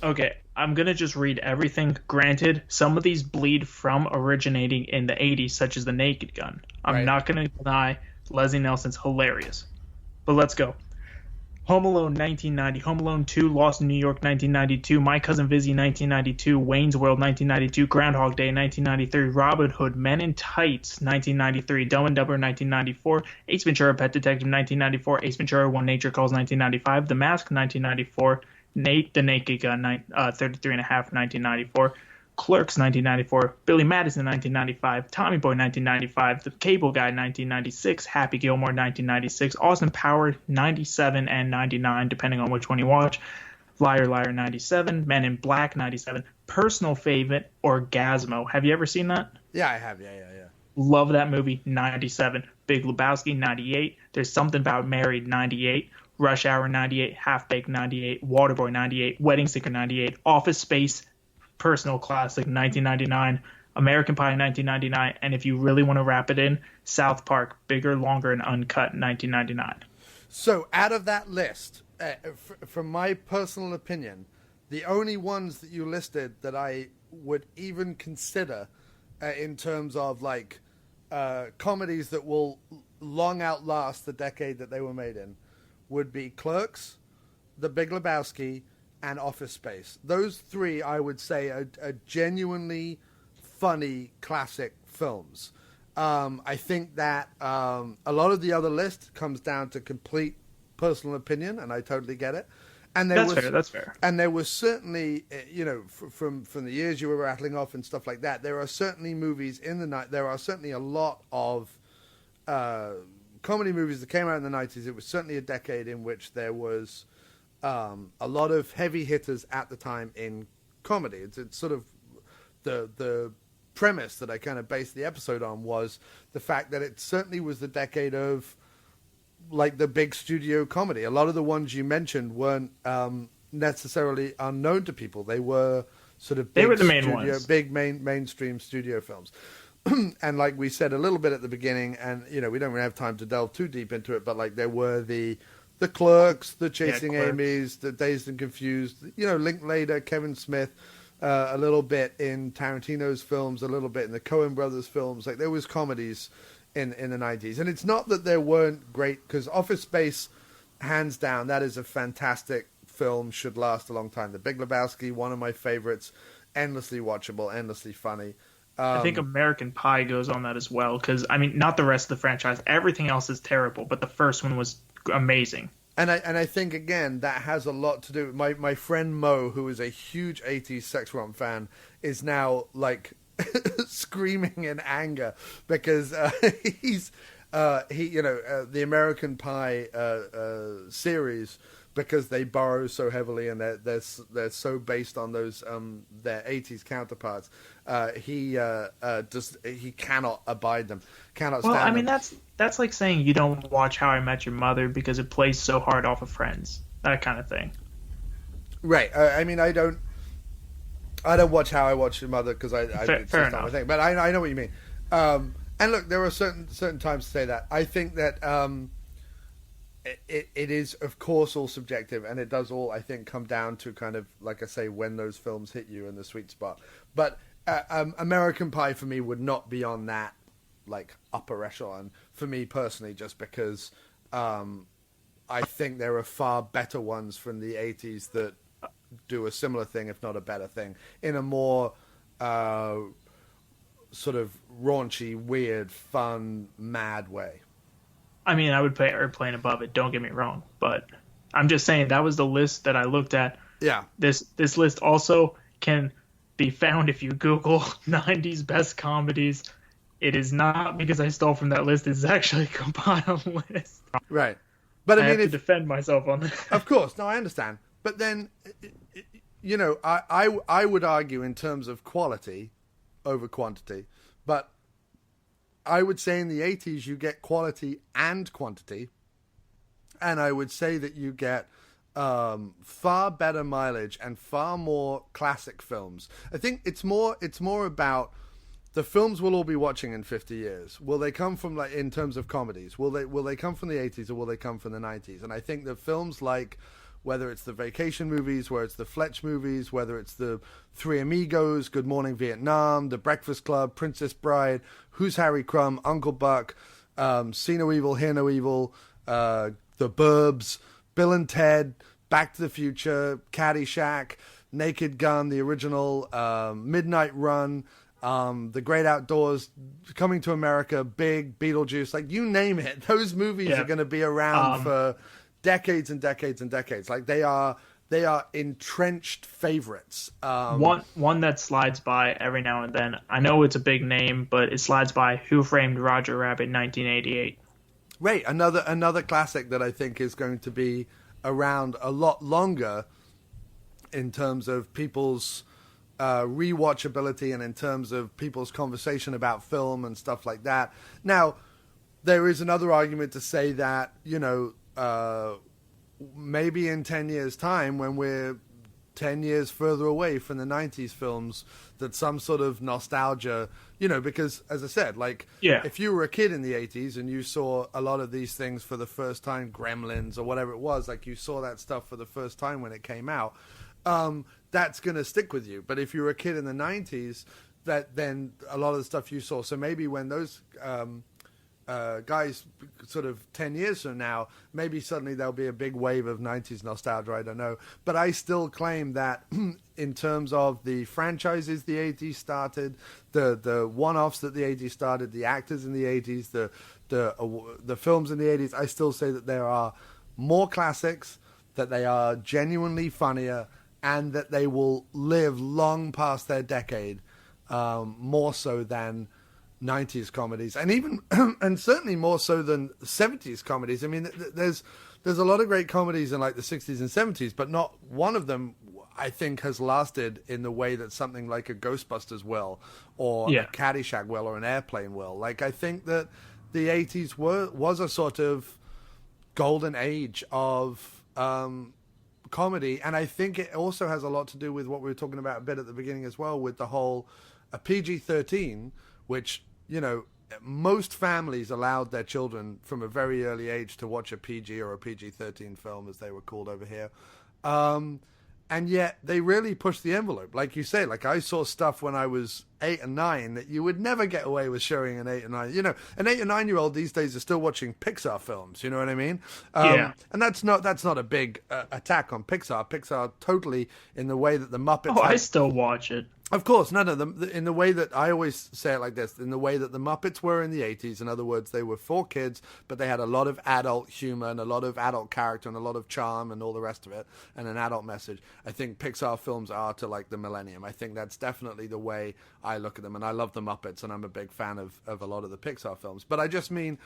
Okay, I'm going to just read everything. Granted, some of these bleed from originating in the 80s, such as The Naked Gun. I'm not going to deny Leslie Nielsen's hilarious. But let's go. Home Alone 1990, Home Alone 2, Lost in New York 1992, My Cousin Vizzy 1992, Wayne's World 1992, Groundhog Day 1993, Robin Hood, Men in Tights 1993, Dumb and Dumber 1994, Ace Ventura Pet Detective 1994, Ace Ventura When Nature Calls 1995, The Mask 1994, The Naked Gun 33 and a half 1994, Clerks 1994, Billy Madison 1995, Tommy Boy 1995, The Cable Guy 1996, Happy Gilmore 1996, Austin Powers 97 and 99 depending on which one you watch, Liar Liar 97, Men in Black 97, personal favorite, Orgasmo. Have you ever seen that? Yeah, I have. Yeah. Love that movie. 97. Big Lebowski. 98. There's Something About Mary. 98. Rush Hour. 98. Half Baked. 98. Waterboy. 98. Wedding Singer. 98. Office Space. Personal classic. 1999. American Pie. 1999. And if you really want to wrap it in, South Park. Bigger, Longer, and Uncut. 1999. So out of that list, from my personal opinion, the only ones that you listed that I would even consider in terms of like comedies that will long outlast the decade that they were made in would be Clerks, The Big Lebowski, and Office Space. Those three, I would say, are genuinely funny classic films. I think that a lot of the other list comes down to complete personal opinion, and I totally get it. And That's fair. And there was certainly, from the years you were rattling off and stuff like that, there are certainly movies in the night. There are certainly a lot of comedy movies that came out in the 90s. It was certainly a decade in which there was a lot of heavy hitters at the time in comedy. It's sort of the premise that I kind of based the episode on was the fact that it certainly was the decade of like the big studio comedy. A lot of the ones you mentioned weren't necessarily unknown to people. They were sort of they were the main ones. Big mainstream studio films. And like we said a little bit at the beginning, and we don't really have time to delve too deep into it, but like there were the Clerks, the Chasing Amy's, the Dazed and Confused, Linklater, Kevin Smith, a little bit in Tarantino's films, a little bit in the Coen brothers films. Like there was comedies in the 90s. And it's not that there weren't great, because Office Space, hands down, that is a fantastic film, should last a long time. The Big Lebowski, one of my favorites, endlessly watchable, endlessly funny. I think American Pie goes on that as well, because, I mean, not the rest of the franchise. Everything else is terrible, but the first one was amazing. And I think, again, that has a lot to do with my friend Mo, who is a huge 80s sex romp fan, is now, like, screaming in anger because he's the American Pie series, because they borrow so heavily and they're so based on those their 80s counterparts. He cannot abide them, cannot stand them. Well, I mean that's like saying you don't watch How I Met Your Mother because it plays so hard off of Friends, that kind of thing. Right. I mean, I don't watch How I Watch Your Mother because fair enough. Thing, but I know what you mean. And look, there are certain times to say that. I think that it is, of course, all subjective, and it does all, I think, come down to kind of, like I say, when those films hit you in the sweet spot. But American Pie for me would not be on that like upper echelon for me personally, just because I think there are far better ones from the 80s that do a similar thing, if not a better thing, in a more sort of raunchy, weird, fun, mad way. I mean, I would put Airplane above it, don't get me wrong, but I'm just saying that was the list that I looked at. Yeah. This list also can be found if you Google 90s best comedies. It is not because I stole from that list. It's actually a compiled list. Right. But I mean, have to defend myself on that. Of course. No, I understand. But then, I would argue in terms of quality over quantity. But I would say in the 80s you get quality and quantity. And I would say that you get far better mileage and far more classic films. I think it's more about the films we'll all be watching in 50 years. Will they come from, like, in terms of comedies? Will they come from the 80s or will they come from the 90s? And I think that films like, whether it's the vacation movies, whether it's the Fletch movies, whether it's the Three Amigos, Good Morning Vietnam, The Breakfast Club, Princess Bride, Who's Harry Crumb, Uncle Buck, See No Evil, Hear No Evil, The Burbs, Bill and Ted, Back to the Future, Caddyshack, Naked Gun, the original, Midnight Run, The Great Outdoors, Coming to America, Big, Beetlejuice, like you name it. Those movies are going to be around for decades and decades and decades. Like they are entrenched favorites. One that slides by every now and then. I know it's a big name, but it slides by. Who Framed Roger Rabbit, 1988. Right, another classic that I think is going to be around a lot longer in terms of people's rewatchability and in terms of people's conversation about film and stuff like that. Now, there is another argument to say that, maybe in 10 years' time, when we're 10 years further away from the 90s films, that some sort of nostalgia, because, as I said, if you were a kid in the 80s and you saw a lot of these things for the first time, Gremlins or whatever it was, you saw that stuff for the first time when it came out, that's going to stick with you. But if you were a kid in the 90s, then a lot of the stuff you saw, so maybe when those guys sort of 10 years from now, maybe suddenly there'll be a big wave of 90s nostalgia, I don't know. But I still claim that in terms of the franchises the 80s started, the one-offs that the 80s started, the actors in the 80s, the films in the 80s, I still say that there are more classics, that they are genuinely funnier, and that they will live long past their decade, more so than 90s comedies, and even and certainly more so than 70s comedies. I mean, there's a lot of great comedies in the 60s and 70s, but not one of them I think has lasted in the way that something like a Ghostbusters will, or a Caddyshack will, or an Airplane will. I think that the 80s was a sort of golden age of comedy, and I think it also has a lot to do with what we were talking about a bit at the beginning as well, with the whole PG-13, which, most families allowed their children from a very early age to watch a PG or a PG-13 film, as they were called over here. And yet they really pushed the envelope. Like you say, I saw stuff when I was 8 and 9 that you would never get away with showing an 8 and 9. An 8 and 9-year-old these days is still watching Pixar films. You know what I mean? And that's not a big attack on Pixar. Pixar totally, in the way that the Muppets. Oh, I still watch it. Of course, no. In the way that I always say it like this, in the way that the Muppets were in the 80s, in other words, they were for kids, but they had a lot of adult humor and a lot of adult character and a lot of charm and all the rest of it, and an adult message. I think Pixar films are to the millennium. I think that's definitely the way I look at them, and I love the Muppets, and I'm a big fan of a lot of the Pixar films. But I just mean,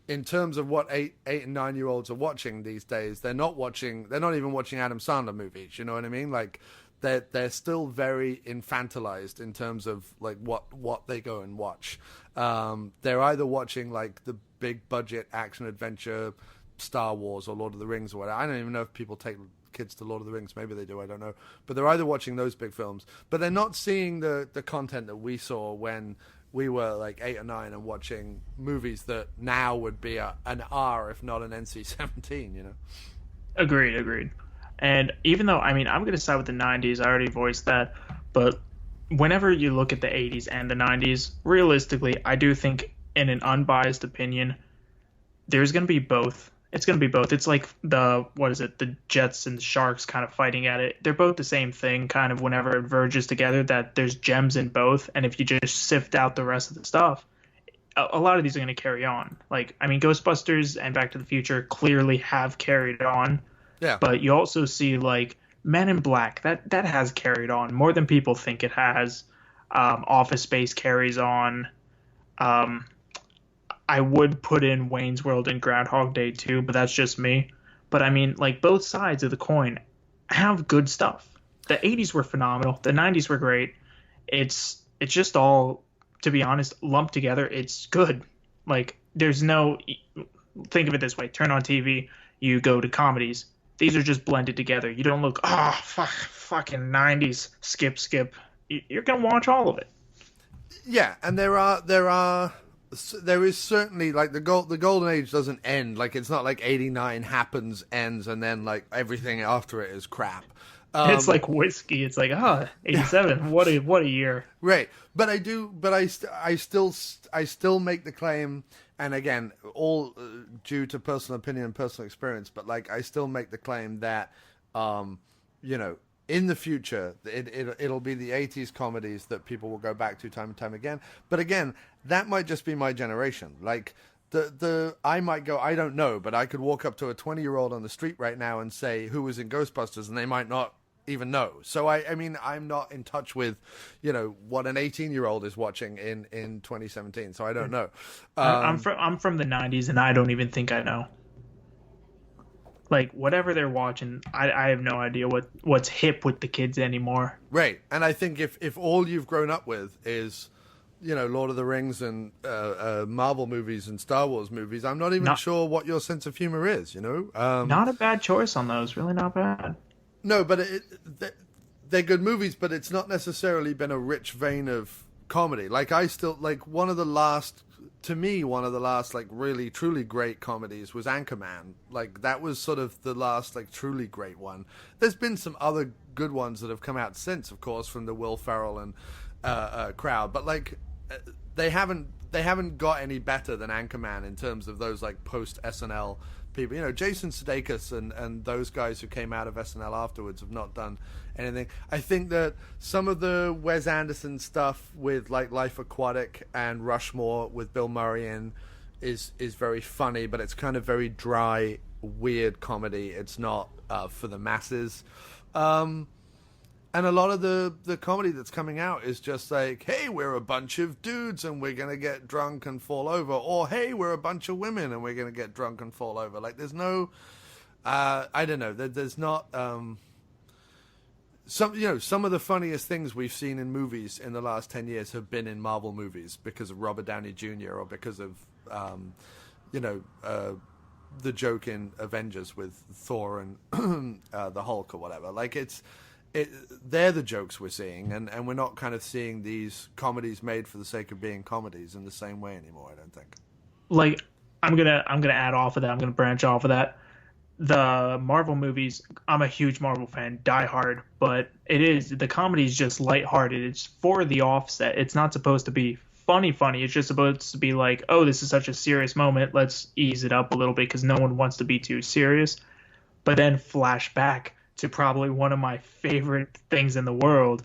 in terms of what 8 and 9-year-olds are watching these days, they're not even watching Adam Sandler movies. You know what I mean? They're still very infantilized in terms of what they go and watch. They're either watching the big budget action adventure, Star Wars or Lord of the Rings or whatever. I don't even know if people take kids to Lord of the Rings. Maybe they do. I don't know. But they're either watching those big films, but they're not seeing the content that we saw when we were 8 or 9 and watching movies that now would be an R, if not an NC-17. Agreed. And even though, I'm going to side with the 90s, I already voiced that, but whenever you look at the 80s and the 90s, realistically, I do think, in an unbiased opinion, there's going to be both. It's going to be both. It's like the Jets and the Sharks kind of fighting at it. They're both the same thing, kind of, whenever it verges together, that there's gems in both, and if you just sift out the rest of the stuff, a lot of these are going to carry on. Ghostbusters and Back to the Future clearly have carried on. Yeah. But you also see Men in Black that has carried on more than people think it has. Office Space carries on. I would put in Wayne's World and Groundhog Day too, but that's just me. But both sides of the coin have good stuff. The 80s were phenomenal. The 90s were great. It's just all, to be honest, lumped together. It's good. There's no, think of it this way. Turn on TV, you go to comedies. These are just blended together. You don't look, fucking 90s, skip. You're going to watch all of it. Yeah, and there is certainly, the golden age doesn't end. It's not 89 happens, ends, and then everything after it is crap. It's like whiskey. It's 87. What a year. Right. But I still make the claim, and again, all due to personal opinion and personal experience, but I still make the claim that, in the future, it'll be the 80s comedies that people will go back to time and time again. But again, that might just be my generation. I might go, I don't know, but I could walk up to a 20-year-old on the street right now and say who was in Ghostbusters, and they might not even know. So I mean, I'm not in touch with, what an 18-year-old is watching in 2017. So I don't know. I'm from the 90s, and I don't even think I know. Like, whatever they're watching, I have no idea what's hip with the kids anymore. Right. And I think if all you've grown up with is, Lord of the Rings and Marvel movies and Star Wars movies, I'm not even sure what your sense of humor is, Not a bad choice on those. Really not bad. No, but they're good movies, but it's not necessarily been a rich vein of comedy. Like, one of the last like really truly great comedies was Anchorman. Like, that was sort of the last like truly great one. There's been some other good ones that have come out since, of course, from the Will Ferrell and crowd, but like they haven't got any better than Anchorman in terms of those like post SNL people. Jason Sudeikis and those guys who came out of SNL afterwards have not done anything. I think that some of the Wes Anderson stuff with like Life Aquatic and Rushmore with Bill Murray in is very funny, but it's kind of very dry, weird comedy. It's not for the masses. And a lot of the comedy that's coming out is just like, hey, we're a bunch of dudes and we're going to get drunk and fall over. Or, hey, we're a bunch of women and we're going to get drunk and fall over. Like, there's no, I don't know, there's not, some of the funniest things we've seen in movies in the last 10 years have been in Marvel movies because of Robert Downey Jr. or because of, the joke in Avengers with Thor and the Hulk or whatever. Like, they're the jokes we're seeing, and we're not kind of seeing these comedies made for the sake of being comedies in the same way anymore, I don't think. Like, I'm gonna add off of that. I'm gonna branch off of that. The Marvel movies, I'm a huge Marvel fan, diehard, but the comedy is just lighthearted. It's for the offset. It's not supposed to be funny. It's just supposed to be like, oh, this is such a serious moment. Let's ease it up a little bit because no one wants to be too serious. But then flash back to probably one of my favorite things in the world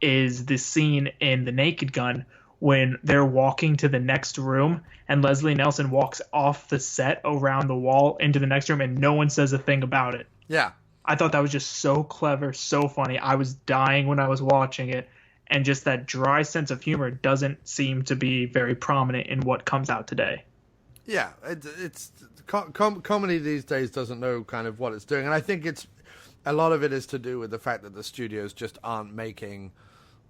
is the scene in The Naked Gun when they're walking to the next room and Leslie Nielsen walks off the set around the wall into the next room and no one says a thing about it. Yeah. I thought that was just so clever, so funny. I was dying when I was watching it, and just that dry sense of humor doesn't seem to be very prominent in what comes out today. Yeah, it's comedy these days doesn't know kind of what it's doing, and I think a lot of it is to do with the fact that the studios just aren't making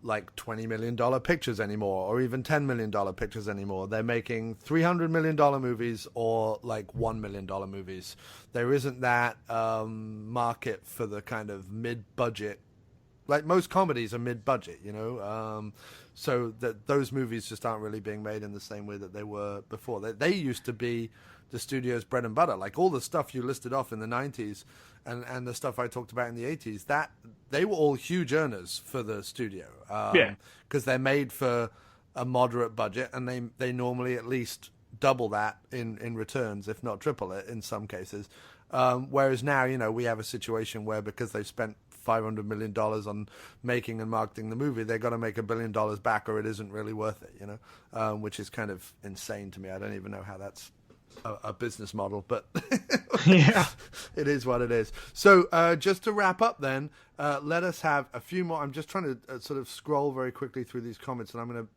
like $20 million pictures anymore, or even $10 million pictures anymore. They're making $300 million movies or like $1 million movies. There isn't that market for the kind of mid-budget. Like, most comedies are mid-budget, so that those movies just aren't really being made in the same way that they were before. They used to be the studio's bread and butter. Like, all the stuff you listed off in the 90s and the stuff I talked about in the 80s, that they were all huge earners for the studio. Because they're made for a moderate budget, and they normally at least double that in returns, if not triple it in some cases. Whereas now, we have a situation where because they've spent $500 million on making and marketing the movie, they've got to make $1 billion back or it isn't really worth it, which is kind of insane to me. I don't even know how that's a business model, but yeah, it is what it is. So just to wrap up then, let us have a few more. I'm just trying to sort of scroll very quickly through these comments, and I'm going to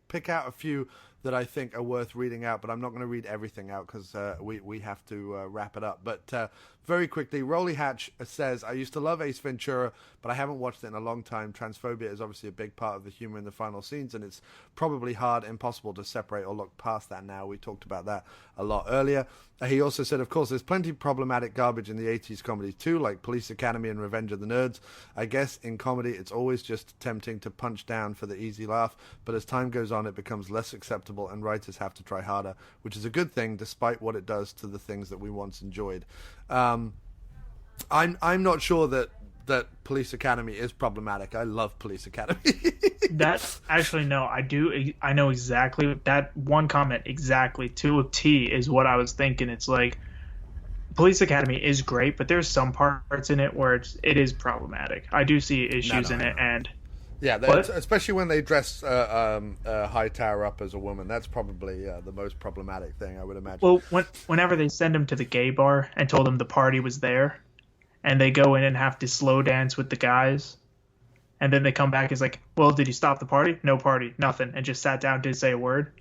pick out a few that I think are worth reading out, but I'm not going to read everything out because we have to wrap it up. But very quickly, Rolly Hatch says, I used to love Ace Ventura, but I haven't watched it in a long time. Transphobia is obviously a big part of the humor in the final scenes, and it's probably impossible to separate or look past that now. We talked about that a lot earlier. He also said, of course, there's plenty of problematic garbage in the 80s comedies too, like Police Academy and Revenge of the Nerds. I guess in comedy, it's always just tempting to punch down for the easy laugh, but as time goes on, it becomes less acceptable, and writers have to try harder, which is a good thing, despite what it does to the things that we once enjoyed. I'm not sure that Police Academy is problematic. I love Police Academy. That's actually, no, I do. I know exactly that one comment exactly to a T is what I was thinking. It's like Police Academy is great, but there's some parts in it where it is problematic. I do see issues in it, and yeah, especially when they dress Hightower up as a woman. That's probably the most problematic thing, I would imagine. Well, whenever they send him to the gay bar and told him the party was there, and they go in and have to slow dance with the guys, and then they come back, it's like, well, did you stop the party? No party, nothing, and just sat down, didn't say a word.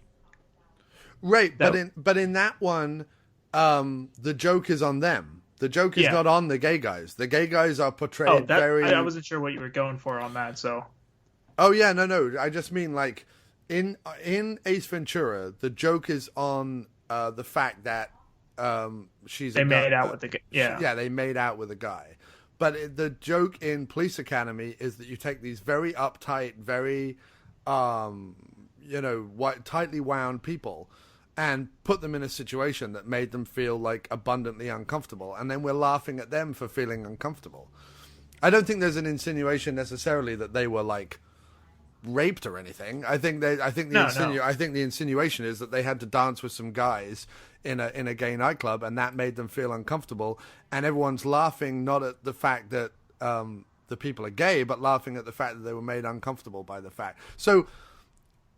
Right, but in that one, the joke is on them. The joke is not on the gay guys. The gay guys are portrayed very... I wasn't sure what you were going for on that, so... Oh, yeah, no. I just mean, like, in Ace Ventura, the joke is on the fact that they made out with the guy. Yeah, they made out with a guy. But the joke in Police Academy is that you take these very uptight, very, tightly wound people and put them in a situation that made them feel, like, abundantly uncomfortable. And then we're laughing at them for feeling uncomfortable. I don't think there's an insinuation necessarily that they were, like, raped or anything. I think the insinuation is that they had to dance with some guys in a gay nightclub, and that made them feel uncomfortable. And everyone's laughing not at the fact that the people are gay, but laughing at the fact that they were made uncomfortable by the fact. So,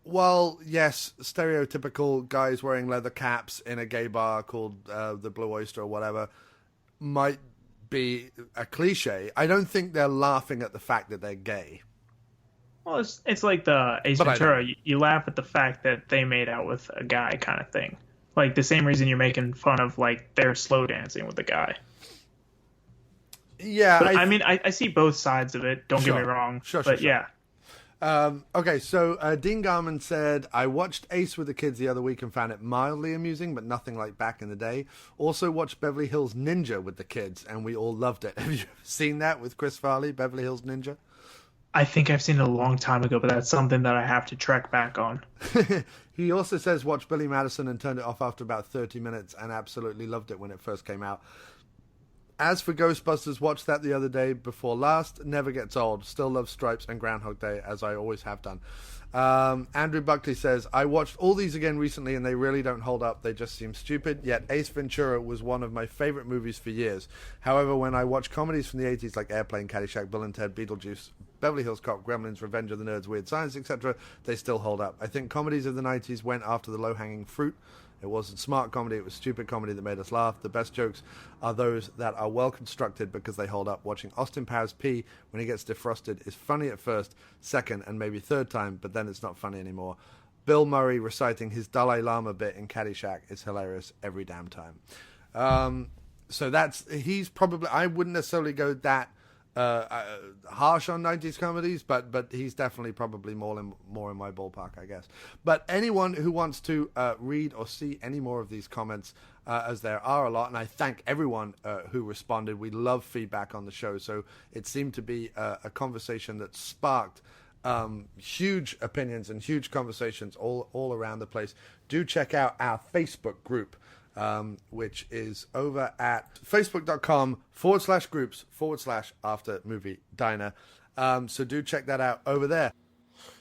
while yes, stereotypical guys wearing leather caps in a gay bar called the Blue Oyster or whatever might be a cliche, I don't think they're laughing at the fact that they're gay. Well, it's like the Ace Ventura. You laugh at the fact that they made out with a guy kind of thing. Like the same reason you're making fun of like their slow dancing with a guy. Yeah. But I see both sides of it. Don't get me wrong. Sure. Yeah. Okay, so Dean Garman said, I watched Ace with the kids the other week and found it mildly amusing, but nothing like back in the day. Also watched Beverly Hills Ninja with the kids, and we all loved it. Have you seen that with Chris Farley, Beverly Hills Ninja? I think I've seen it a long time ago, but that's something that I have to trek back on. He also says, watch Billy Madison and turned it off after about 30 minutes and absolutely loved it when it first came out. As for Ghostbusters, watched that the other day before last. Never gets old. Still love Stripes and Groundhog Day, as I always have done. Andrew Buckley says, I watched all these again recently and they really don't hold up. They just seem stupid. Yet Ace Ventura was one of my favorite movies for years. However, when I watch comedies from the 80s like Airplane, Caddyshack, Bill and Ted, Beetlejuice, Beverly Hills Cop, Gremlins, Revenge of the Nerds, Weird Science, etc., they still hold up. I think comedies of the 90s went after the low-hanging fruit. It wasn't smart comedy, it was stupid comedy that made us laugh. The best jokes are those that are well constructed because they hold up. Watching Austin Powers pee when he gets defrosted is funny at first, second, and maybe third time, but then it's not funny anymore. Bill Murray reciting his Dalai Lama bit in Caddyshack is hilarious every damn time. So he's probably, I wouldn't necessarily go that harsh on 90s comedies, but he's definitely probably more in my ballpark, I guess. But anyone who wants to read or see any more of these comments, as there are a lot, and I thank everyone who responded. We love feedback on the show, so it seemed to be a conversation that sparked huge opinions and huge conversations all around the place. Do check out our Facebook group, which is over at facebook.com/groups/After Movie Diner. So do check that out over there.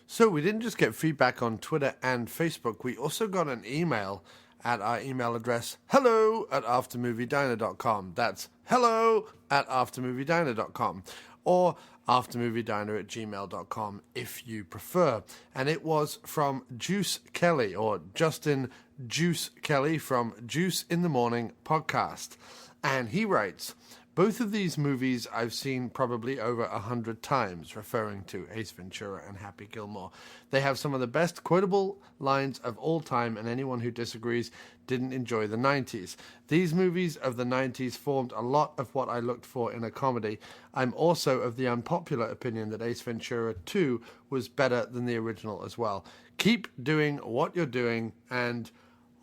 So we didn't just get feedback on Twitter and Facebook. We also got an email at our email address, hello@aftermoviediner.com. That's hello@aftermoviediner.com. Or aftermoviediner@gmail.com if you prefer. And it was from Juice Kelly, or Justin Juice Kelly from Juice in the Morning podcast. And he writes, both of these movies I've seen probably over 100 times, referring to Ace Ventura and Happy Gilmore. They have some of the best quotable lines of all time, and anyone who disagrees didn't enjoy the 90s. These movies of the 90s formed a lot of what I looked for in a comedy. I'm also of the unpopular opinion that Ace Ventura 2 was better than the original as well. Keep doing what you're doing, and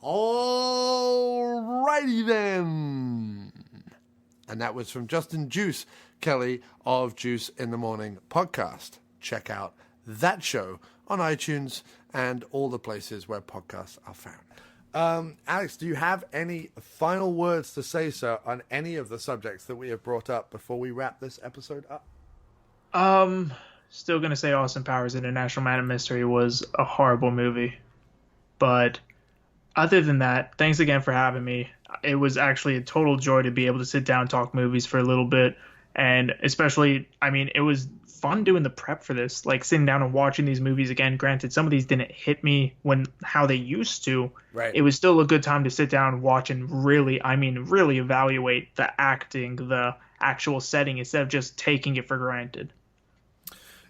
alrighty then. And that was from Justin Juice Kelly of Juice in the Morning podcast. Check out that show on iTunes and all the places where podcasts are found. Alex, do you have any final words to say, sir, on any of the subjects that we have brought up before we wrap this episode up? Still going to say Austin Powers International Man of Mystery was a horrible movie. But other than that, thanks again for having me. It was actually a total joy to be able to sit down and talk movies for a little bit. And especially, it was fun doing the prep for this, like sitting down and watching these movies again. Granted, some of these didn't hit me how they used to. Right. It was still a good time to sit down and watch and really evaluate the acting, the actual setting, instead of just taking it for granted.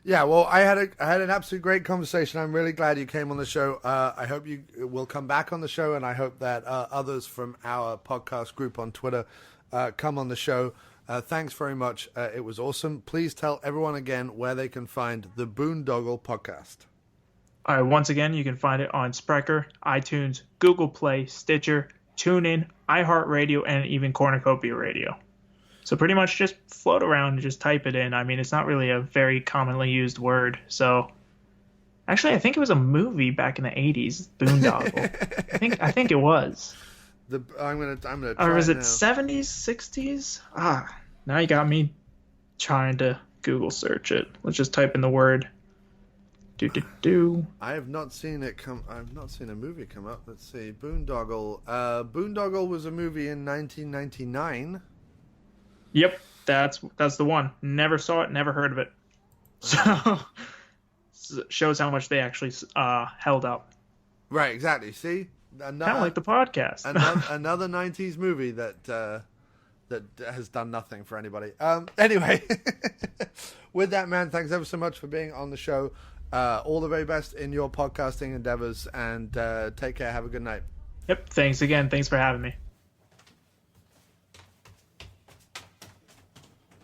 Yeah, well, I had an absolute great conversation. I'm really glad you came on the show. I hope you will come back on the show, and I hope that others from our podcast group on Twitter come on the show. Thanks very much. It was awesome. Please tell everyone again where they can find the Boondoggle Podcast. All right, once again, you can find it on Spreaker, iTunes, Google Play, Stitcher, TuneIn, iHeartRadio, and even Cornucopia Radio. So pretty much just float around and just type it in. I mean, it's not really a very commonly used word. So actually, I think it was a movie back in the 80s, Boondoggle. I think it was. I'm gonna try. Or was it now. 70s, 60s? Now you got me trying to Google search it. Let's just type in the word. I have not seen it come. I've not seen a movie come up. Let's see. Boondoggle. Boondoggle was a movie in 1999. Yep, that's the one. Never saw it, never heard of it. So shows how much they actually held up. Right, exactly. See, Kind of like the podcast. another 90s movie that has done nothing for anybody. Anyway, with that, man, thanks ever so much for being on the show. All the very best in your podcasting endeavors, and take care. Have a good night. Yep. Thanks again. Thanks for having me.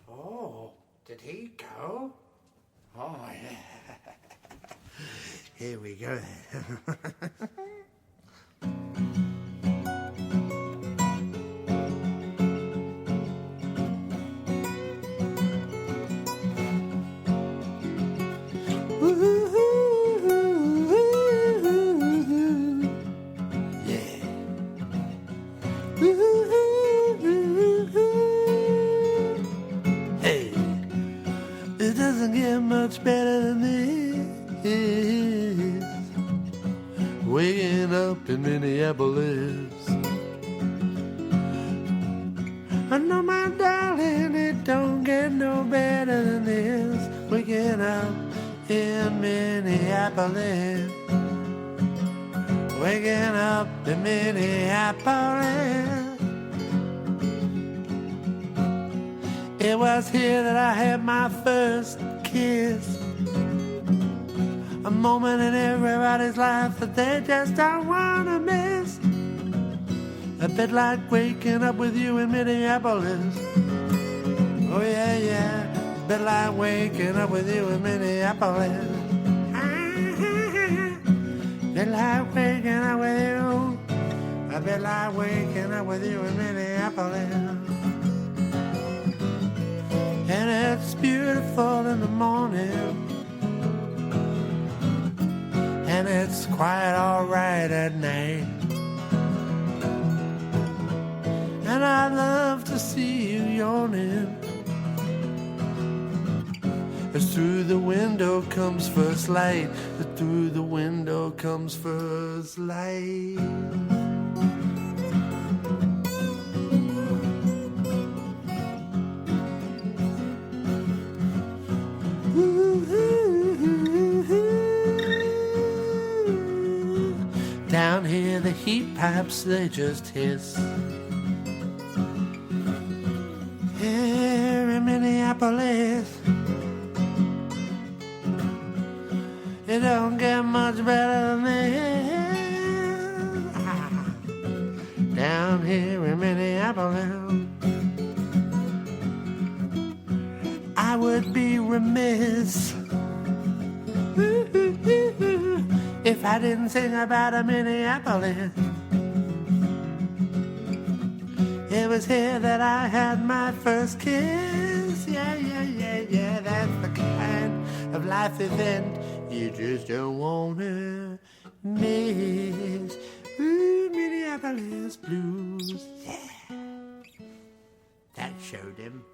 Oh, did he go? Oh, yeah. Here we go. It doesn't get much better than this. Waking up in Minneapolis. I know, my darling, it don't get no better than this. Waking up in Minneapolis. Waking up in Minneapolis. It was here that I had my first kiss. A moment in everybody's life that they just don't want to miss. A bit like waking up with you in Minneapolis. Oh yeah, yeah. A bit like waking up with you in Minneapolis. A bit like waking up with you. A bit like waking up with you in Minneapolis. And it's beautiful in the morning. And it's quite alright at night. And I love to see you yawning. As through the window comes first light. As through the window comes first light. Down here the heat pipes, they just hiss. Here in Minneapolis, it don't get much better than this. Down here in Minneapolis, I would be remiss if I didn't sing about a Minneapolis. It was here that I had my first kiss. Yeah, yeah, yeah, yeah. That's the kind of life event you just don't want to miss. Ooh, Minneapolis blues. Yeah. That showed him.